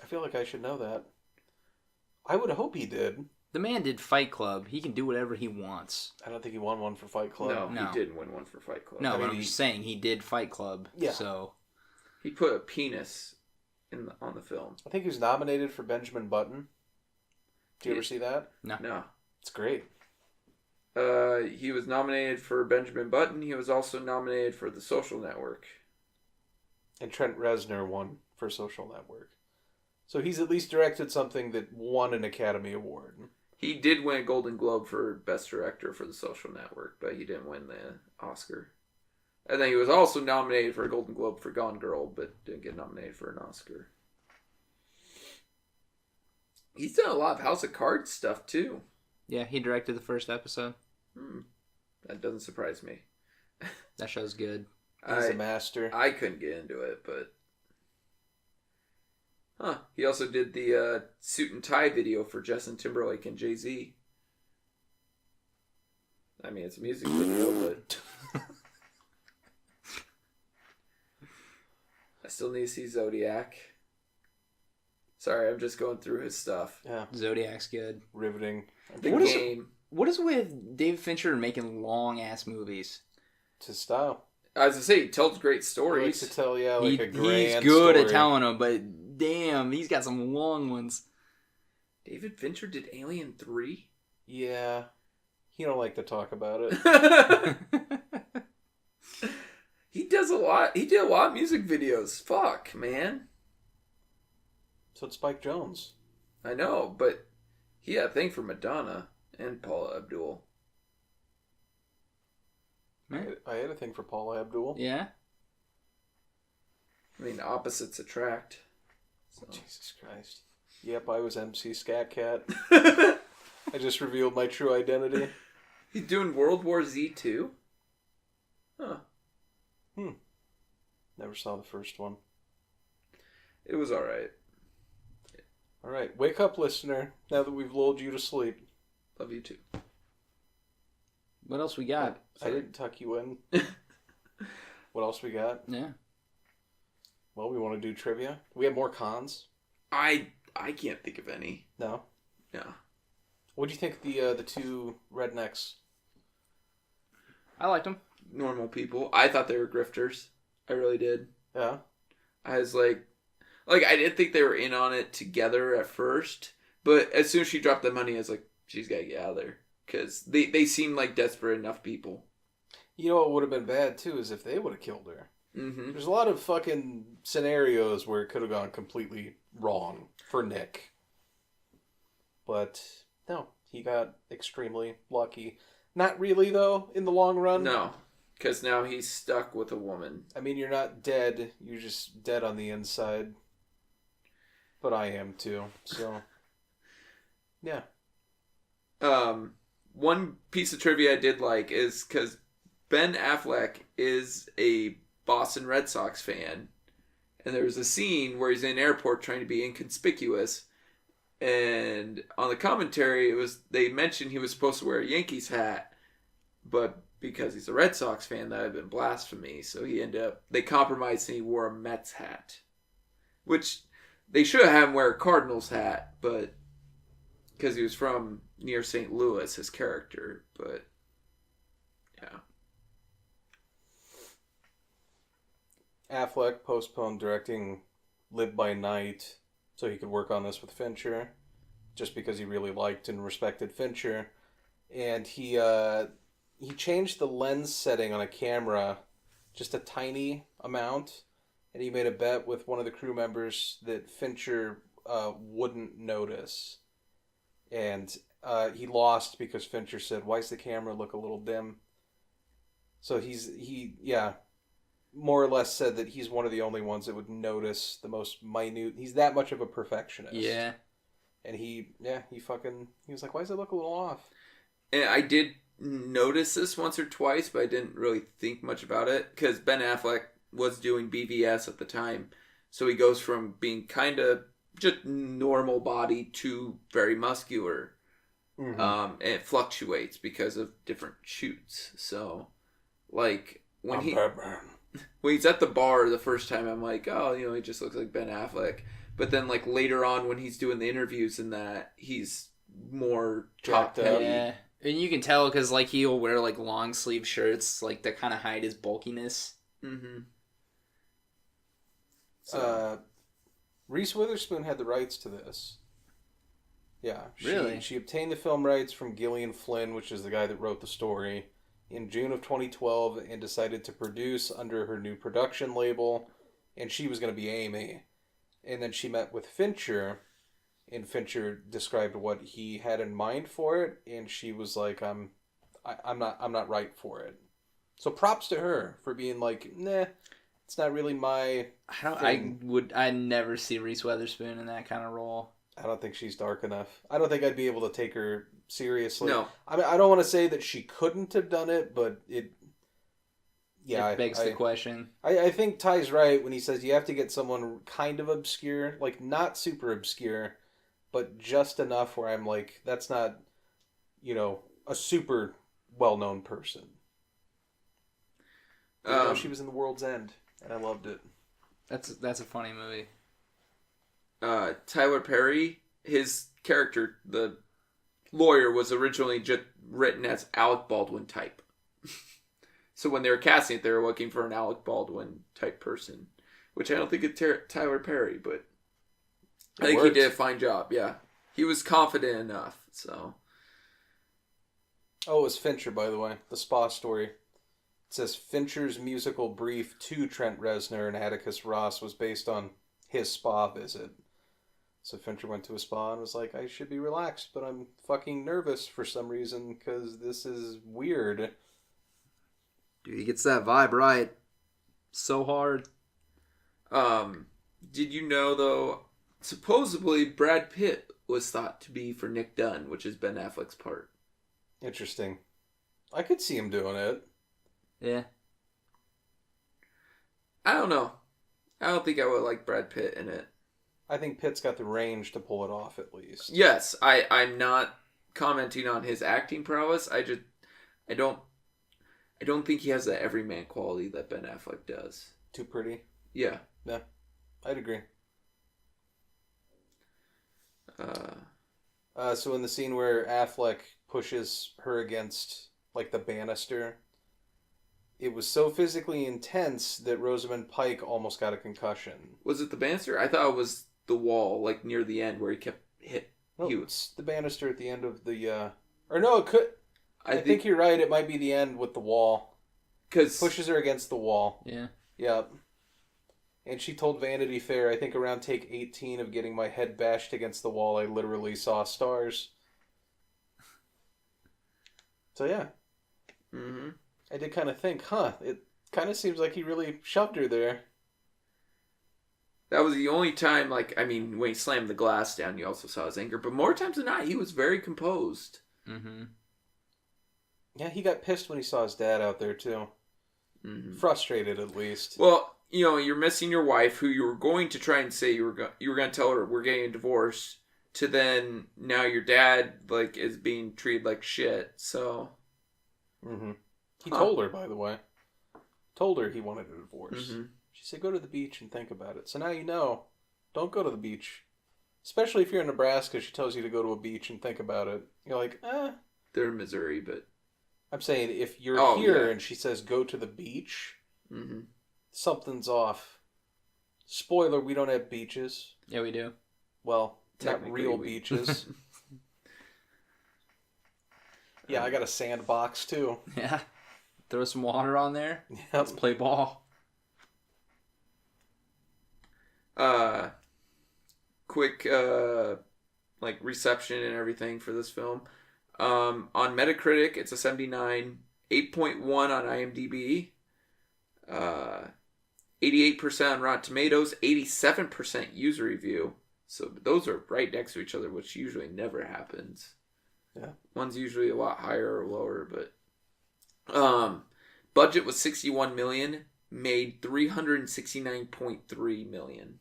I feel like I should know that. I would hope he did. The man did Fight Club. He can do whatever he wants. I don't think he won one for Fight Club. No, he didn't win one for Fight Club. No, I mean, but I'm just saying he did Fight Club. Yeah. So He put a penis on the film. I think he was nominated for Benjamin Button. Did you ever see that? No. It's great. He was nominated for Benjamin Button. He was also nominated for The Social Network. And Trent Reznor won for Social Network. So he's at least directed something that won an Academy Award. He did win a Golden Globe for Best Director for The Social Network, but he didn't win the Oscar. And then he was also nominated for a Golden Globe for Gone Girl, but didn't get nominated for an Oscar. He's done a lot of House of Cards stuff, too. yeah, he directed the first episode. That doesn't surprise me. That show's good. He's a master. I couldn't get into it, but... He also did the suit and tie video for Justin Timberlake and Jay-Z. I mean, it's a music video, but... I still need to see Zodiac. Sorry, I'm just going through his stuff. Yeah. Zodiac's good. Riveting. The What is Game. What is with David Fincher making long ass movies? It's his style. I was going to say, he tells great He likes stories. to tell, like a grand He's good story. at telling them, but damn, he's got some long ones. David Fincher did Alien 3? Yeah. He don't like to talk about it. He does a lot. He did a lot of music videos. Fuck, man. So it's Spike Jones. I know, but he had a thing for Madonna and Paula Abdul. I had a thing for Paula Abdul. Yeah. I mean, opposites attract. So. Jesus Christ. Yep, I was MC Scat Cat. I just revealed my true identity. He's doing World War Z too? Huh. Never saw the first one. It was alright. All right, wake up, listener. Now that we've lulled you to sleep. Love you too. What else we got? I didn't tuck you in. What else we got? Yeah. Well, we want to do trivia. We have more cons. I can't think of any. No. No. What do you think of the two rednecks? I liked him. Normal people. I thought they were grifters. I really did. Yeah. I was like I didn't think they were in on it together at first, but as soon as she dropped the money, I was like, she's got to get out of there. Because they seem like desperate enough people. You know what would have been bad, too, is if they would have killed her. Mm-hmm. There's a lot of fucking scenarios where it could have gone completely wrong for Nick. But, no, he got extremely lucky. Not really, though, in the long run. No, because now he's stuck with a woman. I mean, you're not dead. You're just dead on the inside. But I am, too. So, yeah. One piece of trivia I did like is because Ben Affleck is a Boston Red Sox fan. And there was a scene where he's in an airport trying to be inconspicuous. And on the commentary, they mentioned he was supposed to wear a Yankees hat. But because he's a Red Sox fan, that had been blasphemy. So they compromised and he wore a Mets hat. Which they should have had him wear a Cardinals hat, but because he was from near St. Louis, his character. But yeah. Affleck postponed directing Live by Night so he could work on this with Fincher, just because he really liked and respected Fincher. And he changed the lens setting on a camera just a tiny amount, and he made a bet with one of the crew members that Fincher wouldn't notice. And he lost because Fincher said, "Why does the camera look a little dim?" So he more or less said that he's one of the only ones that would notice the most minute. He's that much of a perfectionist. Yeah. And he was like, "Why does it look a little off?" And I did notice this once or twice, but I didn't really think much about it because Ben Affleck was doing BVS at the time, so he goes from being kind of just normal body to very muscular. Mm-hmm. And it fluctuates because of different shoots. So, like when he's at the bar the first time, I'm like, oh, he just looks like Ben Affleck. But then, like later on, when he's doing the interviews and that, he's more top heavy. Yeah, and you can tell because like he'll wear like long sleeve shirts, like that kind of hide his bulkiness. Mm-hmm. So. Reese Witherspoon had the rights to this. Yeah. Really? She obtained the film rights from Gillian Flynn, which is the guy that wrote the story, in June of 2012 and decided to produce under her new production label, and she was going to be Amy. And then she met with Fincher, and Fincher described what he had in mind for it, and she was like, I'm not right for it. So props to her for being like, nah, it's not really my thing. I'd never see Reese Witherspoon in that kind of role. I don't think she's dark enough. I don't think I'd be able to take her seriously. No. I mean, I don't want to say that she couldn't have done it, but it begs the question. I think Ty's right when he says you have to get someone kind of obscure, like not super obscure, but just enough where I'm like, that's not, a super well-known person. She was in The World's End, and I loved it. That's a funny movie. Tyler Perry, his character, the lawyer, was originally just written as Alec Baldwin type. So when they were casting it, they were looking for an Alec Baldwin type person, which I don't think it's Tyler Perry, but I think he did a fine job. Yeah, he was confident enough. So. Oh, it was Fincher, by the way. The spa story. It says Fincher's musical brief to Trent Reznor and Atticus Ross was based on his spa visit. So Fincher went to a spa and was like, I should be relaxed, but I'm fucking nervous for some reason because this is weird. Dude, he gets that vibe right. So hard. Did you know, though, supposedly Brad Pitt was thought to be for Nick Dunn, which is Ben Affleck's part. Interesting. I could see him doing it. Yeah. I don't know. I don't think I would like Brad Pitt in it. I think Pitt's got the range to pull it off at least. Yes, I'm not commenting on his acting prowess. I don't think he has that everyman quality that Ben Affleck does. Too pretty? Yeah. Yeah. I'd agree. So in the scene where Affleck pushes her against, like, the banister, it was so physically intense that Rosamund Pike almost got a concussion. Was it the banister? I thought it was the wall, like, near the end where he kept hit. No, it's the banister at the end of the, Or no, it could... I think you're right, it might be the end with the wall. Because... Pushes her against the wall. Yeah. Yep. And she told Vanity Fair, I think around take 18 of getting my head bashed against the wall, I literally saw stars. So yeah. Mm-hmm. I did kind of think, it kind of seems like he really shoved her there. That was the only time, when he slammed the glass down, you also saw his anger. But more times than not, he was very composed. Mm-hmm. Yeah, he got pissed when he saw his dad out there, too. Mm-hmm. Frustrated, at least. Well, you're missing your wife, who you were going to try and say you were going to tell her we're getting a divorce, to then now your dad, is being treated like shit, so... Mm-hmm. He told her, by the way. Told her he wanted a divorce. Mm-hmm. She said, go to the beach and think about it. So now you know. Don't go to the beach. Especially if you're in Nebraska, she tells you to go to a beach and think about it. You're like, They're in Missouri, but... I'm saying, if you're here and she says, go to the beach, mm-hmm. something's off. Spoiler, we don't have beaches. Yeah, we do. Well, not real beaches. Yeah, I got a sandbox, too. Yeah. Throw some water on there. Yep. Let's play ball. Quick like reception and everything for this film. On Metacritic, it's a 79, 8.1 on IMDb, 88% on Rotten Tomatoes, 87% user review. So those are right next to each other, which usually never happens. Yeah. One's usually a lot higher or lower, but budget was 61 million, made 369.3 million.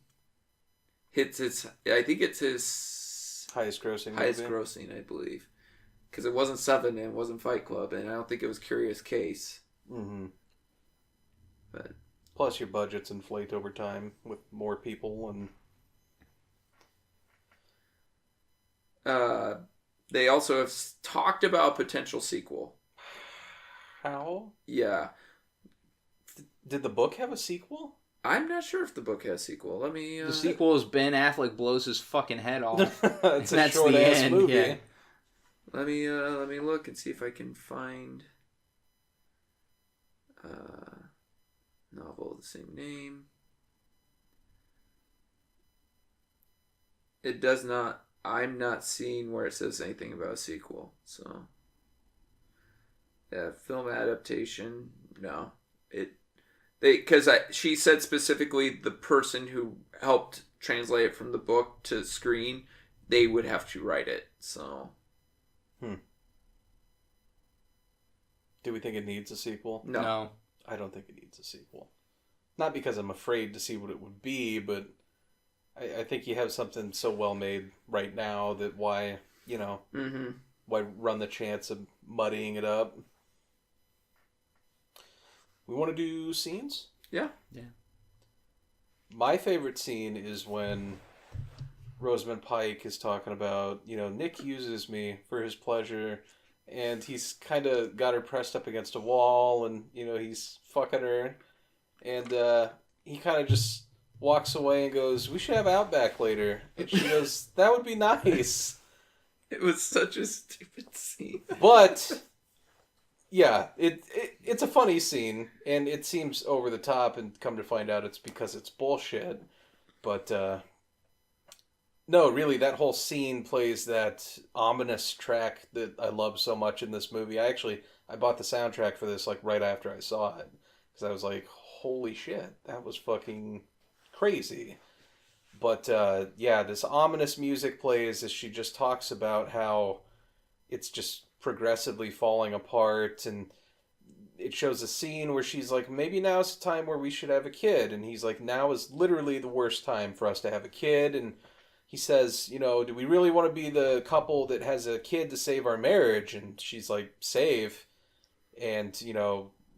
I think it's his highest grossing grossing, I believe. Because it wasn't Seven and it wasn't Fight Club, and I don't think it was Curious Case. Mm-hmm. But plus, your budgets inflate over time with more people, and they also have talked about a potential sequel. How? Yeah. Did the book have a sequel? I'm not sure if the book has a sequel. Let me. The sequel is Ben Affleck blows his fucking head off. It's a short ass movie. Yeah. Let me look and see if I can find novel of the same name. It does not. I'm not seeing where it says anything about a sequel. So, yeah, film adaptation. No, she said specifically the person who helped translate it from the book to screen, they would have to write it. So. Do we think it needs a sequel? No. I don't think it needs a sequel. Not because I'm afraid to see what it would be, but I think you have something so well made right now that why run the chance of muddying it up? We want to do scenes? Yeah. My favorite scene is when Rosamund Pike is talking about, Nick uses me for his pleasure, and he's kind of got her pressed up against a wall, and, he's fucking her, and he kind of just walks away and goes, we should have Outback later. And she goes, that would be nice. It was such a stupid scene. But, yeah, it's a funny scene, and it seems over the top, and come to find out it's because it's bullshit. But, no, really, that whole scene plays that ominous track that I love so much in this movie. I bought the soundtrack for this, right after I saw it. Because I was like, holy shit, that was fucking crazy. But, this ominous music plays as she just talks about how it's just progressively falling apart. And it shows a scene where she's like, maybe now's the time where we should have a kid. And he's like, now is literally the worst time for us to have a kid. And he says, do we really want to be the couple that has a kid to save our marriage? And she's like, save. And,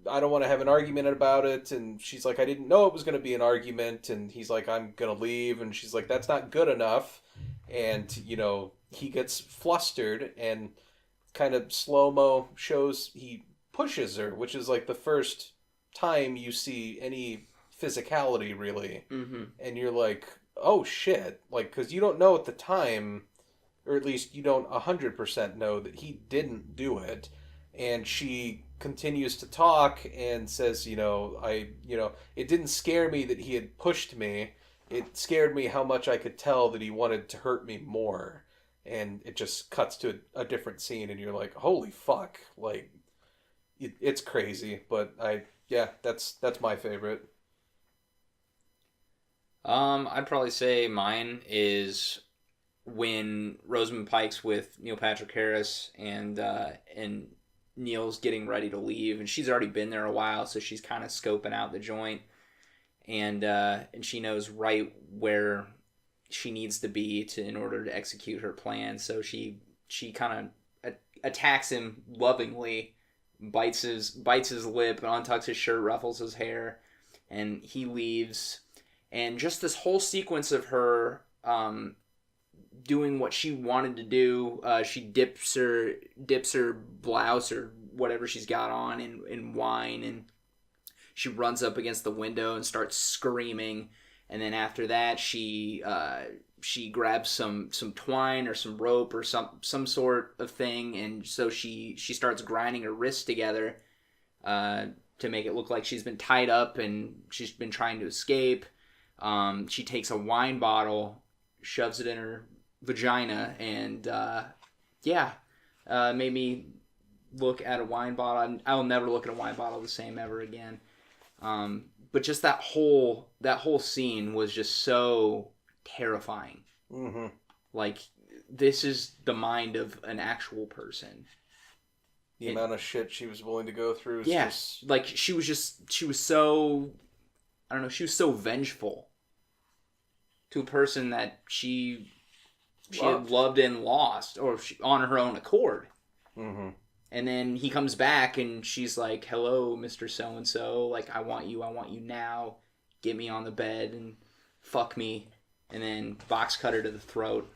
I don't want to have an argument about it. And she's like, I didn't know it was going to be an argument. And he's like, I'm going to leave. And she's like, that's not good enough. And, he gets flustered and kind of slow-mo shows he pushes her, which is like the first time you see any physicality, really. Mm-hmm. And you're like, oh shit, because you don't know at the time, or at least you don't 100% know that he didn't do it. And she continues to talk and says, it didn't scare me that he had pushed me. It scared me how much I could tell that he wanted to hurt me more. And it just cuts to a different scene, and you're like, holy fuck, it's crazy. But that's my favorite. I'd probably say mine is when Rosamund Pike's with Neil Patrick Harris and Neil's getting ready to leave, and she's already been there a while, so she's kind of scoping out the joint, and she knows right where she needs to be in order to execute her plan. So she kind of attacks him lovingly, bites his lip, untucks his shirt, ruffles his hair, and he leaves. And just this whole sequence of her doing what she wanted to do, she dips her blouse or whatever she's got on in wine, and she runs up against the window and starts screaming. And then after that, she grabs some twine or some rope or some sort of thing, and so she starts grinding her wrists together to make it look like she's been tied up and she's been trying to escape. She takes a wine bottle, shoves it in her vagina, and made me look at a wine bottle. I'll never look at a wine bottle the same ever again. But just that whole scene was just so terrifying. Mm-hmm. Like, this is the mind of an actual person. The amount of shit she was willing to go through. Just... like she was so, I don't know, she was so vengeful to a person that she had loved and lost, or on her own accord. Mm-hmm. And then he comes back and she's like, hello, Mr. So-and-so. Like, I want you now. Get me on the bed and fuck me. And then box cutter to the throat.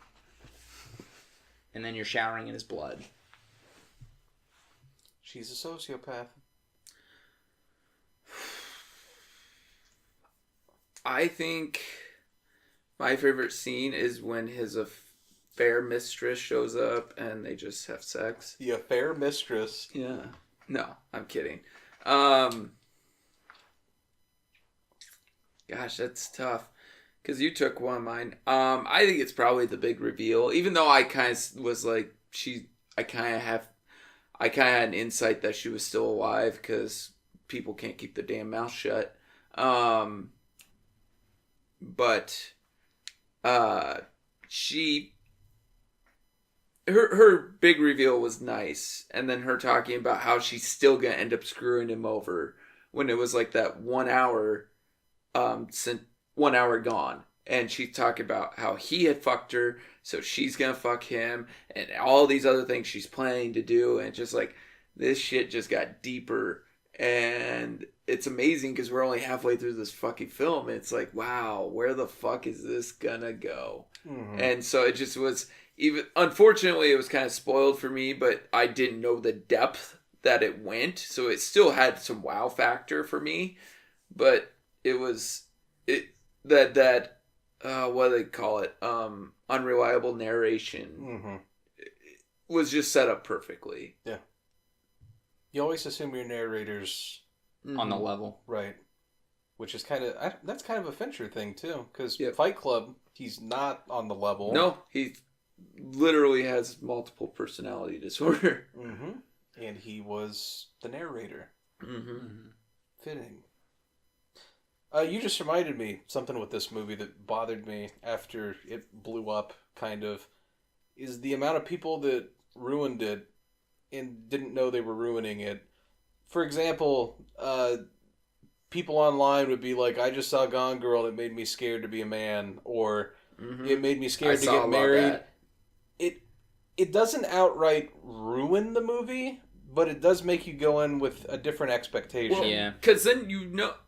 And then you're showering in his blood. She's a sociopath. I think my favorite scene is when his affair mistress shows up and they just have sex. The affair mistress. Yeah. No, I'm kidding. Gosh, that's tough. Because you took one of mine. I think it's probably the big reveal. Even though I kind of was like, I kind of had an insight that she was still alive because people can't keep their damn mouth shut. But her big reveal was nice, and then her talking about how she's still gonna end up screwing him over when it was like that 1 hour, since 1 hour gone, and she's talking about how he had fucked her, so she's gonna fuck him, and all these other things she's planning to do, and just like this shit just got deeper, and it's amazing because we're only halfway through this fucking film, and it's like, wow, where the fuck is this gonna go? Mm-hmm. And so it just was, even unfortunately it was kind of spoiled for me, but I didn't know the depth that it went, so it still had some wow factor for me, but it was what do they call it, unreliable narration. Mm-hmm. Was just set up perfectly. Yeah, you always assume your narrator's on the level, right? Which is that's kind of a Fincher thing too, because Fight Club, he's not on the level. No, he literally has multiple personality disorder. Mm-hmm. And he was the narrator. Mm-hmm. Fitting. You just reminded me something with this movie that bothered me after it blew up, kind of, is the amount of people that ruined it and didn't know they were ruining it. For example, people online would be like, I just saw Gone Girl, it made me scared to be a man, or it made me scared to get married. It doesn't outright ruin the movie, but it does make you go in with a different expectation. Well, yeah. Because then,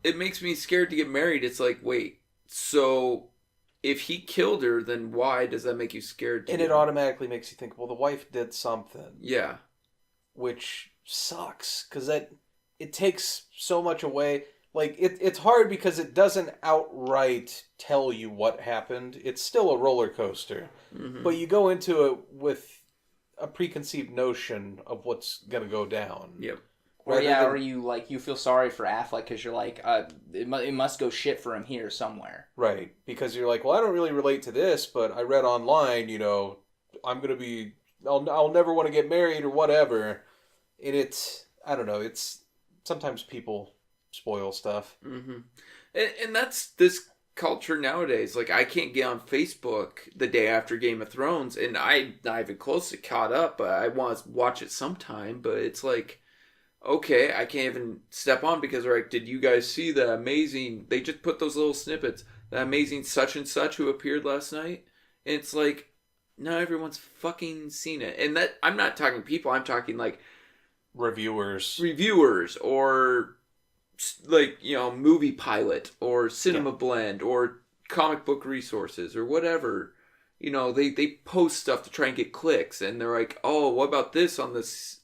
it makes me scared to get married. It's like, wait, so if he killed her, then why does that make you scared to And it automatically makes you think, well, the wife did something. Yeah. Which sucks, because it takes so much away. Like, it's hard because it doesn't outright tell you what happened. It's still a roller coaster. Mm-hmm. But you go into it with a preconceived notion of what's going to go down. Yep. Or you feel sorry for Affleck because you're like, it must go shit for him here somewhere. Right. Because you're like, well, I don't really relate to this, but I read online, I'm going to be, I'll never want to get married or whatever. And I don't know, it's, sometimes people spoil stuff. Mm-hmm. And that's this culture nowadays. Like, I can't get on Facebook the day after Game of Thrones, and I'm not even close to caught up, but I want to watch it sometime, but it's like, okay, I can't even step on because they're like, did you guys see the amazing, they just put those little snippets, the amazing such and such who appeared last night? And it's like, not everyone's fucking seen it. And that, I'm not talking people, I'm talking like reviewers or like, Movie Pilot or Cinema Blend or Comic Book Resources or whatever. They post stuff to try and get clicks, and they're like, oh, what about this on this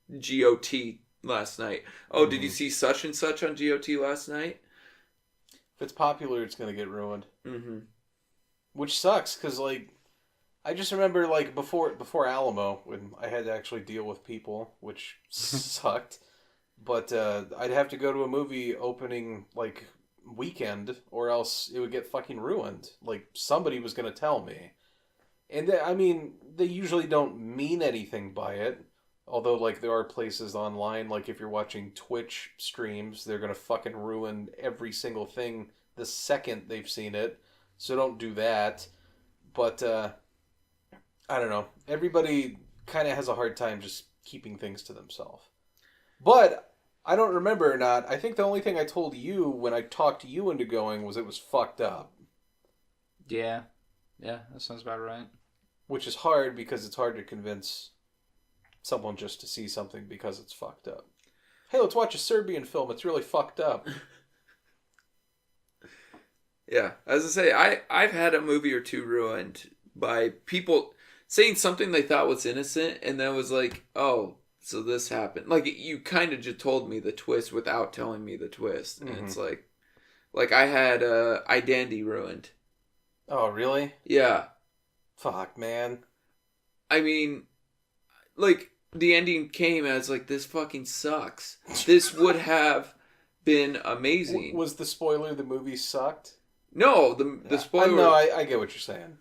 GOT last night? Oh, did you see such and such on GOT last night? If it's popular, it's going to get ruined. Mm-hmm. Which sucks, because, like, I just remember, like, before Alamo, when I had to actually deal with people, which sucked. But I'd have to go to a movie opening, like, weekend, or else it would get fucking ruined. Like, somebody was going to tell me. And I mean, they usually don't mean anything by it. Although, like, there are places online, like if you're watching Twitch streams, they're going to fucking ruin every single thing the second they've seen it. So don't do that. But, I don't know. Everybody kind of has a hard time just keeping things to themselves. But I don't remember or not. I think the only thing I told you when I talked you into going was it was fucked up. Yeah. Yeah, that sounds about right. Which is hard because it's hard to convince someone just to see something because it's fucked up. Hey, let's watch a Serbian film. It's really fucked up. Yeah, as I say, I've had a movie or two ruined by people saying something they thought was innocent, and then was like, oh, so this happened. Like, you kind of just told me the twist without telling me the twist. And it's like I had Identity ruined. Oh, really? Yeah. Fuck, man. I mean, like, the ending came as like, this fucking sucks. This would have been amazing. Was the spoiler the movie sucked? No, the spoiler. No, I get what you're saying.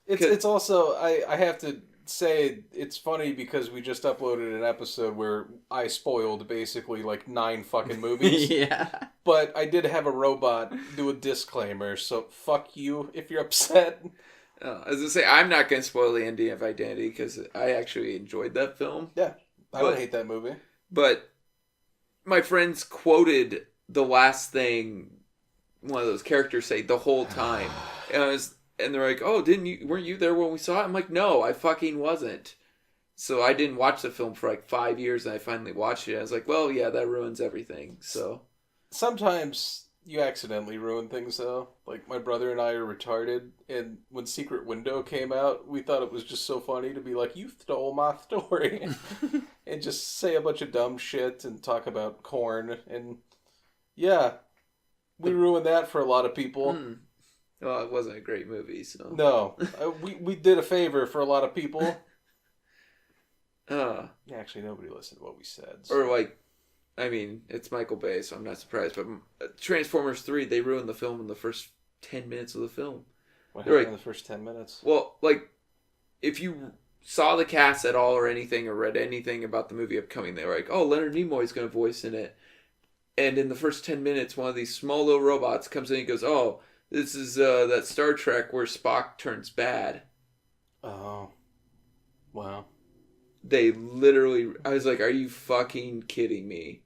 It's also, I have to say, it's funny because we just uploaded an episode where I spoiled basically like 9 fucking movies. Yeah. But I did have a robot do a disclaimer, so fuck you if you're upset. As I say, I'm not going to spoil the ending of Identity because I actually enjoyed that film. Yeah, I don't hate that movie. But my friends quoted the last thing one of those characters say the whole time. And they're like, oh, weren't you there when we saw it? I'm like, no, I fucking wasn't. So I didn't watch the film for like 5 years, and I finally watched it. I was like, well, yeah, that ruins everything. So sometimes you accidentally ruin things, though. Like, my brother and I are retarded, and when Secret Window came out, we thought it was just so funny to be like, you stole my story. And just say a bunch of dumb shit and talk about corn. And, yeah, we ruined that for a lot of people. Well, it wasn't a great movie, so... No. We did a favor for a lot of people. Actually, nobody listened to what we said. So. Or, like... I mean, it's Michael Bay, so I'm not surprised. But Transformers 3, they ruined the film in the first 10 minutes of the film. What happened in the first 10 minutes? Well, like, if you saw the cast at all or anything, or read anything about the movie upcoming, they were like, oh, Leonard Nimoy's going to voice in it. And in the first 10 minutes, one of these small little robots comes in and goes, oh, this is that Star Trek where Spock turns bad. Oh. Wow. They literally... I was like, are you fucking kidding me?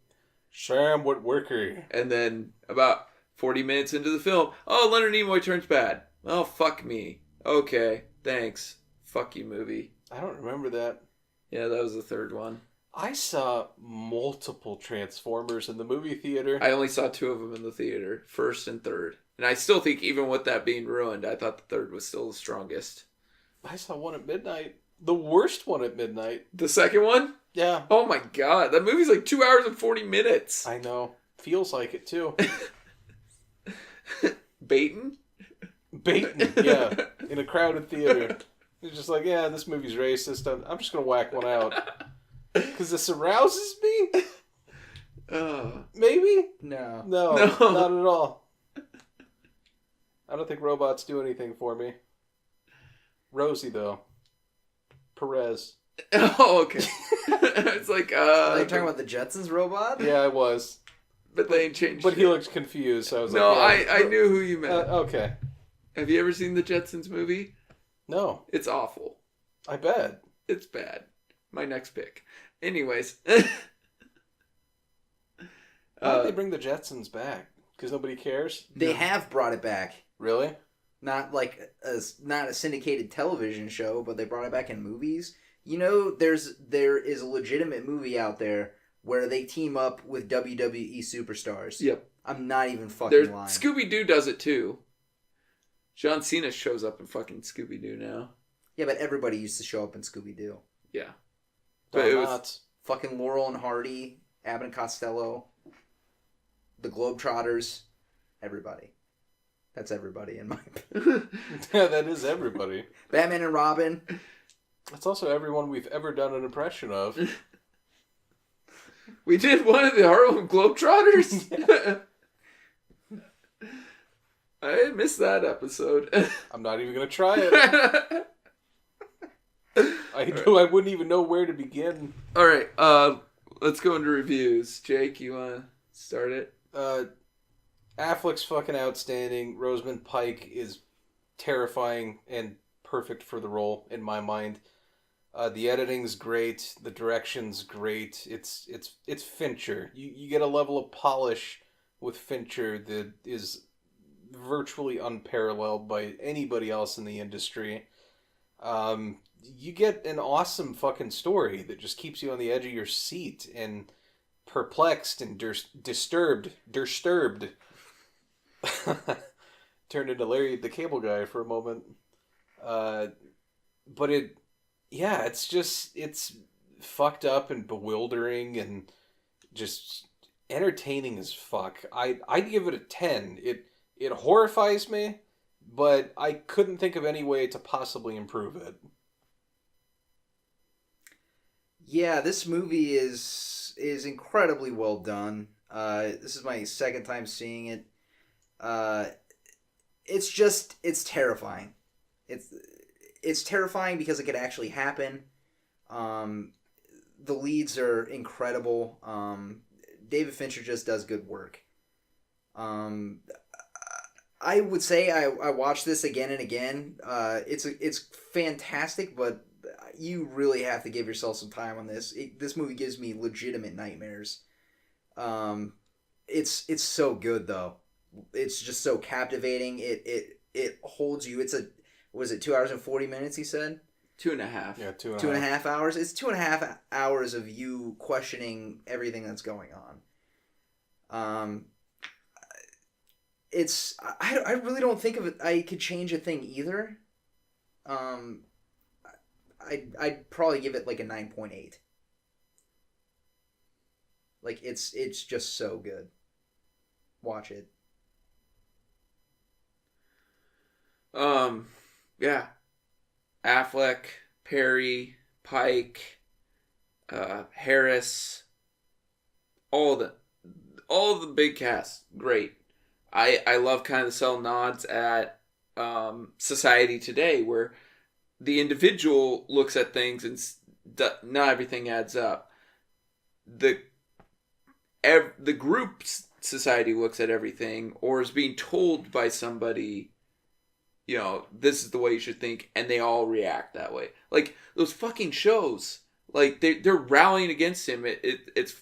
Sam Witwicky. And then about 40 minutes into the film, oh, Leonard Nimoy turns bad. Oh, fuck me. Okay, thanks. Fuck you, movie. I don't remember that. Yeah, that was the third one. I saw multiple Transformers in the movie theater. I only saw 2 of them in the theater, first and third. And I still think even with that being ruined, I thought the third was still the strongest. I saw one at midnight. The worst one at midnight. The second one? Yeah. Oh my god, that movie's like 2 hours and 40 minutes. I know. Feels like it too. Baiting? Baiting, yeah. In a crowded theater. It's just like, yeah, this movie's racist. I'm just going to whack one out. Because this arouses me? Maybe? No. No, not at all. I don't think robots do anything for me. Rosie, though. Perez. Oh, okay. It's like, Are you talking about the Jetsons robot? Yeah, I was. But they ain't changed But it. he looked confused, so I was no, like... No, I knew who you meant. Okay. Have you ever seen the Jetsons movie? No. It's awful. I bet. It's bad. My next pick. Anyways. Why did they bring the Jetsons back? Because nobody cares? They have brought it back. Really? Not like not a syndicated television show, but they brought it back in movies. You know, there is a legitimate movie out there where they team up with WWE superstars. Yep. I'm not even fucking lying. Scooby-Doo does it too. John Cena shows up in fucking Scooby-Doo now. Yeah, but everybody used to show up in Scooby-Doo. Yeah. But it was fucking Laurel and Hardy, Abbott and Costello, the Globetrotters, everybody. That's everybody in my opinion. Yeah, that is everybody. Batman and Robin. That's also everyone we've ever done an impression of. We did one of the Harlem Globetrotters? I missed that episode. I'm not even gonna try it. I wouldn't even know where to begin. All right, let's go into reviews. Jake, you want to start it? Affleck's fucking outstanding. Rosamund Pike is terrifying and perfect for the role in my mind. The editing's great. The direction's great. It's Fincher. You get a level of polish with Fincher that is virtually unparalleled by anybody else in the industry. You get an awesome fucking story that just keeps you on the edge of your seat and perplexed and disturbed. Turned into Larry the Cable Guy for a moment. But it's fucked up and bewildering and just entertaining as fuck. I'd give it a 10. It horrifies me, but I couldn't think of any way to possibly improve it. Yeah, this movie is incredibly well done. This is my second time seeing it. It's terrifying. It's terrifying because it could actually happen. The leads are incredible. David Fincher just does good work. I would say I watch this again and again. It's fantastic, but you really have to give yourself some time on this. This movie gives me legitimate nightmares. It's so good though. It's just so captivating. It holds you. Was it 2 hours and 40 minutes? He said 2.5. Yeah, 2.5. 2.5 hours. It's 2.5 hours of you questioning everything that's going on. I really don't think of it. I could change a thing either. I'd probably give it like a 9.8. Like it's just so good. Watch it. Yeah. Affleck, Perry, Pike, Harris, all the big cast, great. I love kind of the subtle nods at society today, where the individual looks at things and not everything adds up. The group society looks at everything, or is being told by somebody, this is the way you should think, and they all react that way. Like those fucking shows, like they're rallying against him. It's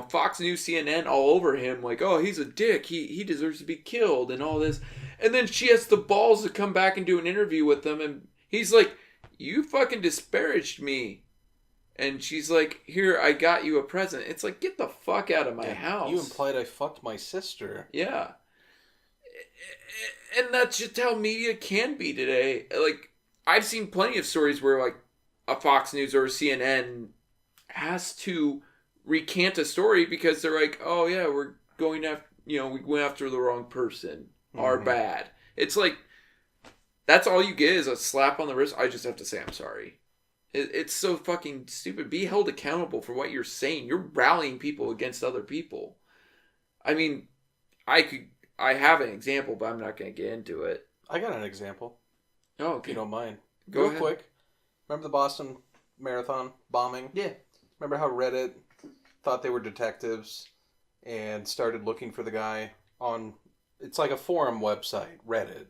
Fox News, CNN all over him, like, oh, he's a dick, he deserves to be killed and all this. And then she has the balls to come back and do an interview with them, and he's like, you fucking disparaged me. And she's like, here, I got you a present. It's like, get the fuck out of my house. You implied I fucked my sister. Yeah. And that's just how media can be today. Like, I've seen plenty of stories where, like, a Fox News or a CNN has to recant a story because they're like, oh, yeah, we're going after, we went after the wrong person. Our bad. It's like, that's all you get is a slap on the wrist. I just have to say I'm sorry. It's so fucking stupid. Be held accountable for what you're saying. You're rallying people against other people. I mean, I have an example, but I'm not going to get into it. I got an example. Oh, okay. If you don't mind. Go Real quick. Remember the Boston Marathon bombing? Yeah. Remember how Reddit thought they were detectives and started looking for the guy on... It's like a forum website, Reddit.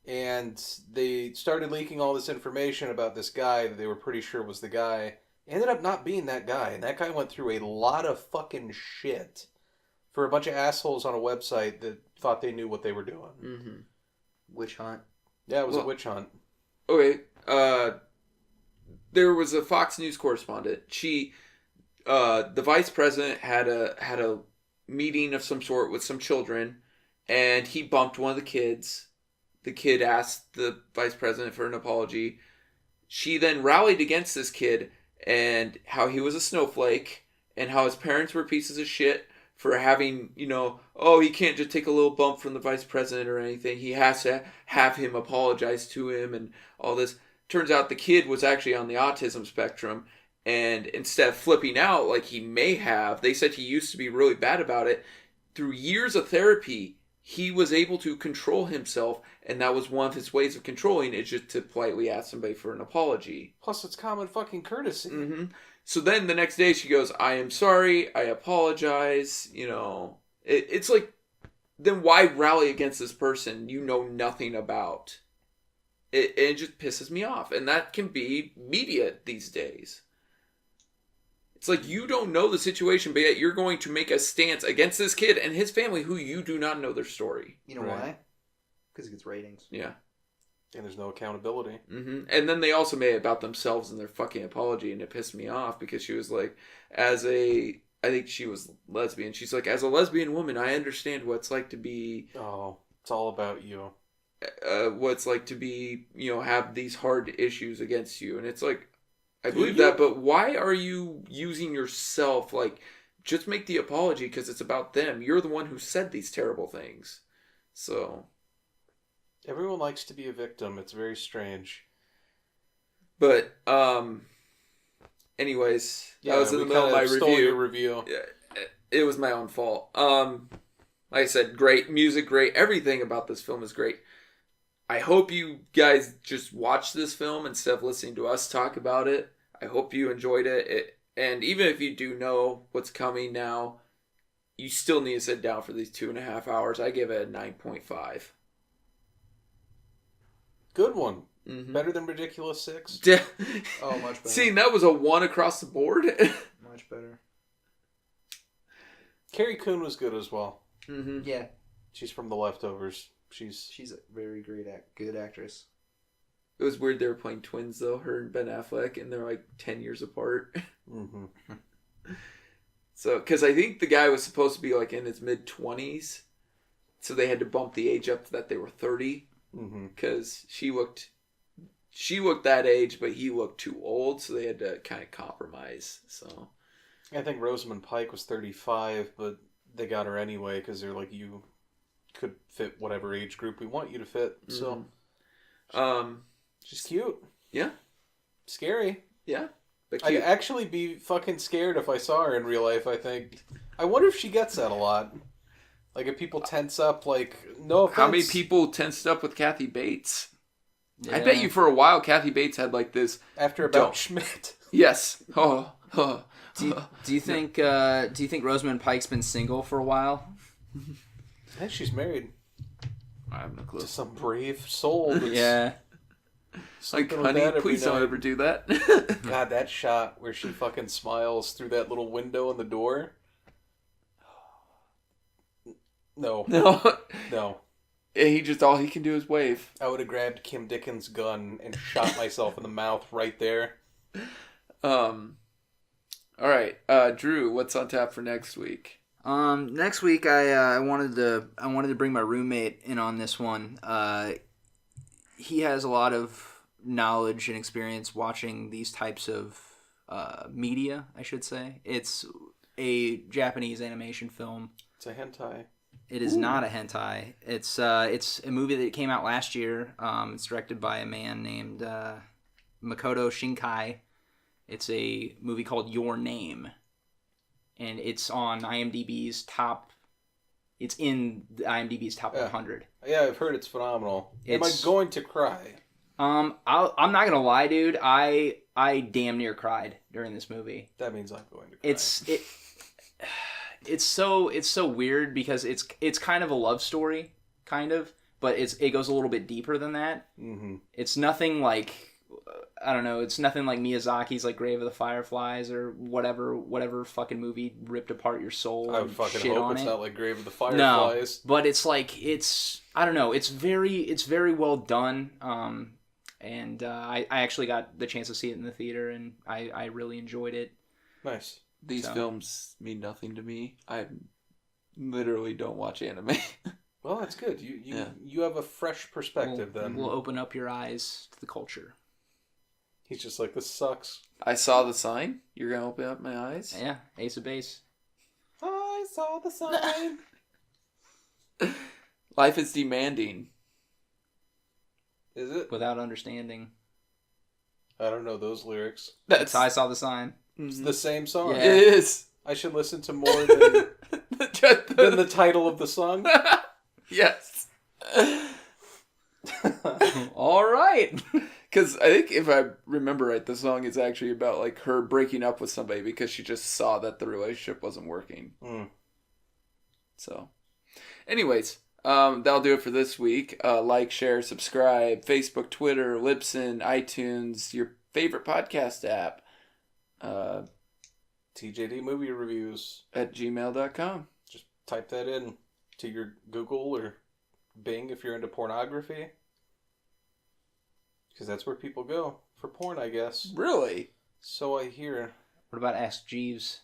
And they started leaking all this information about this guy that they were pretty sure was the guy. Ended up not being that guy. And that guy went through a lot of fucking shit for a bunch of assholes on a website that thought they knew what they were doing. Mm-hmm. Witch hunt. Yeah, it was a witch hunt. Okay. There was a Fox News correspondent. She, the vice president had a meeting of some sort with some children, and he bumped one of the kids. The kid asked the vice president for an apology. She then rallied against this kid and how he was a snowflake and how his parents were pieces of shit for having, he can't just take a little bump from the vice president or anything. He has to have him apologize to him and all this. Turns out the kid was actually on the autism spectrum, and instead of flipping out like he may have, they said he used to be really bad about it. Through years of therapy, he was able to control himself, and that was one of his ways of controlling it, just to politely ask somebody for an apology. Plus, it's common fucking courtesy. Mm-hmm. So then the next day she goes, I am sorry, I apologize, It's like, then why rally against this person you know nothing about? It just pisses me off. And that can be media these days. It's like, you don't know the situation, but yet you're going to make a stance against this kid and his family who you do not know their story. You know why? Because it gets ratings. Yeah. And there's no accountability. Mm-hmm. And then they also made it about themselves and their fucking apology, and it pissed me off because she was like, I think she was lesbian. She's like, as a lesbian woman, I understand what it's like to be... Oh, it's all about you. What it's like to be, have these hard issues against you. And it's like, I believe that, but why are you using yourself? Like, just make the apology because it's about them. You're the one who said these terrible things. So... Everyone likes to be a victim. It's very strange. But, anyways, I was in the middle of my review. It was my own fault. Like I said, great music, great. Everything about this film is great. I hope you guys just watch this film instead of listening to us talk about it. I hope you enjoyed it. And even if you do know what's coming now, you still need to sit down for these 2.5 hours. I give it a 9.5. Good one. Mm-hmm. Better than Ridiculous 6? Oh, much better. See, that was a 1 across the board. Much better. Carrie Coon was good as well. Mm-hmm. Yeah. She's from The Leftovers. She's a very good actress. It was weird they were playing twins, though, her and Ben Affleck, and they're like 10 years apart. Mm-hmm. So, because I think the guy was supposed to be like in his mid-20s, so they had to bump the age up to that they were 30. Because she looked that age, but he looked too old, so they had to kind of compromise. So I think Rosamund Pike was 35, but they got her anyway because they're like, you could fit whatever age group we want you to fit. So, she's cute. Yeah, scary. Yeah, but I'd cute. actually be fucking scared if I saw her in real life. I think. I wonder if she gets that a lot. Like, if people tense up, like, no offense. How many people tensed up with Kathy Bates? Yeah. I bet you for a while Kathy Bates had like this... After about Schmidt. Yes. Do you think Rosamund Pike's been single for a while? I think she's married. I have no clue. To some brave soul. That's Yeah. Like, sleeping with honey, that every please don't night. ever do that. God, that shot where she fucking smiles through that little window in the door. No. No. And he just, all he can do is wave. I would have grabbed Kim Dickens' gun and shot myself in the mouth right there. All right, Drew, what's on tap for next week? Next week I wanted to bring my roommate in on this one. He has a lot of knowledge and experience watching these types of media, I should say. It's a Japanese animation film. It's a hentai. It is not a hentai. It's a movie that came out last year. It's directed by a man named Makoto Shinkai. It's a movie called Your Name, and it's on IMDb's top. It's in the IMDb's top 100. Yeah, I've heard it's phenomenal. Am I going to cry? I'm not gonna lie, dude. I damn near cried during this movie. That means I'm going to cry. It's so weird because it's kind of a love story, kind of, but it goes a little bit deeper than that. Mm-hmm. It's nothing like I don't know. It's nothing like Miyazaki's like Grave of the Fireflies or whatever fucking movie ripped apart your soul. I would fucking hope it's not like Grave of the Fireflies. No, but it's like I don't know. It's very well done. And I actually got the chance to see it in the theater, and I really enjoyed it. Nice. These films mean nothing to me. I literally don't watch anime. Well, that's good. You have a fresh perspective then. We'll open up your eyes to the culture. He's just like, this sucks. I saw the sign. You're going to open up my eyes? Yeah, Ace of Base. I saw the sign. Life is demanding. Is it? Without understanding. I don't know those lyrics. That's I Saw the Sign. It's the same song? Yeah. It is. I should listen to more than the title of the song. Yes. All right. Because I think if I remember right, the song is actually about like her breaking up with somebody because she just saw that the relationship wasn't working. Mm. So, anyways, that'll do it for this week. Like, share, subscribe, Facebook, Twitter, Libsyn, iTunes, your favorite podcast app. TJD movie reviews. At gmail.com. Just type that in to your Google or Bing if you're into pornography. Because that's where people go for porn, I guess. Really? So I hear. What about Ask Jeeves?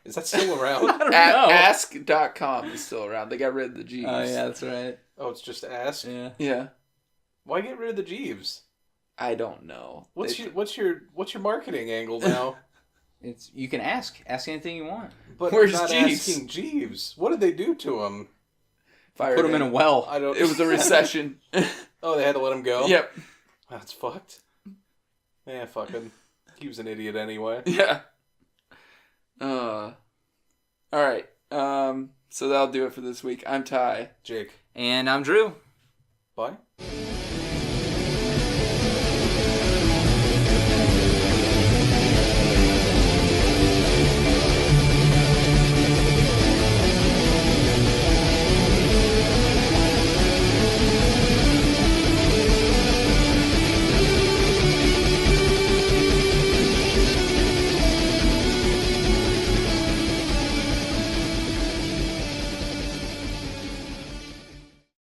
Is that still around? I don't know. Ask.com is still around. They got rid of the G's. Oh yeah, that's right. Oh, it's just Ask? Yeah. Yeah. Why get rid of the Jeeves? I don't know. What's your marketing angle now? It's you can ask anything you want. But Where's not Jeeves? asking Jeeves. What did they do to him? Put him in a well. I don't. It was a recession. Oh, they had to let him go? Yep. That's fucked. Yeah, fucking. He was an idiot anyway. Yeah. All right. So that'll do it for this week. I'm Ty. Jake. And I'm Drew. Bye.